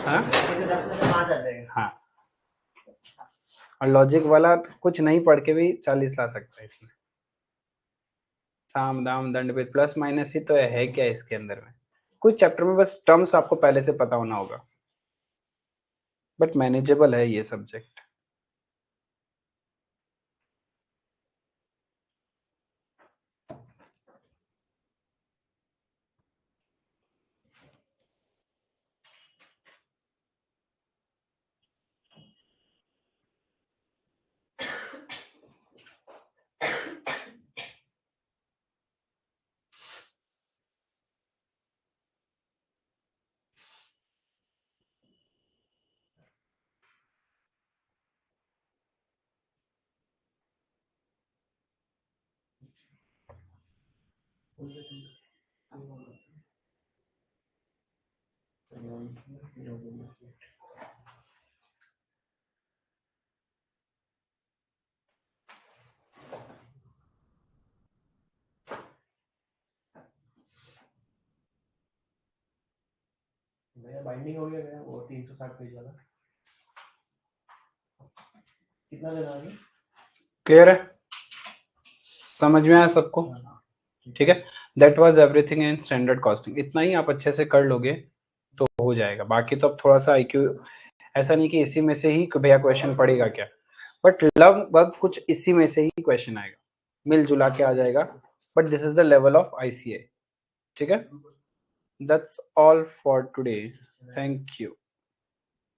Speaker 1: हाँ हाँ, और लॉजिक वाला कुछ नहीं पढ़ के भी 40 ला सकता है इसमें, साम दाम दंड भेद प्लस माइनस ही तो है क्या इसके अंदर में, कुछ चैप्टर में बस टर्म्स आपको पहले से पता होना होगा, बट मैनेजेबल है ये सब्जेक्ट।
Speaker 3: भैया बाइंडिंग हो गया वो 360 पेज वाला कितना देना है?
Speaker 1: क्लियर है, समझ में आया सबको? ठीक है, that was everything in standard costing. इतना ही आप अच्छे से कर लोगे तो हो जाएगा। बाकी तो अब थोड़ा सा आईक्यू, ऐसा नहीं कि इसी में से ही भैया क्वेश्चन पड़ेगा क्या, बट लगभग कुछ इसी में से ही क्वेश्चन आएगा, मिलजुला के आ जाएगा। But this is the level of ICA। ठीक है, that's all for today, thank you.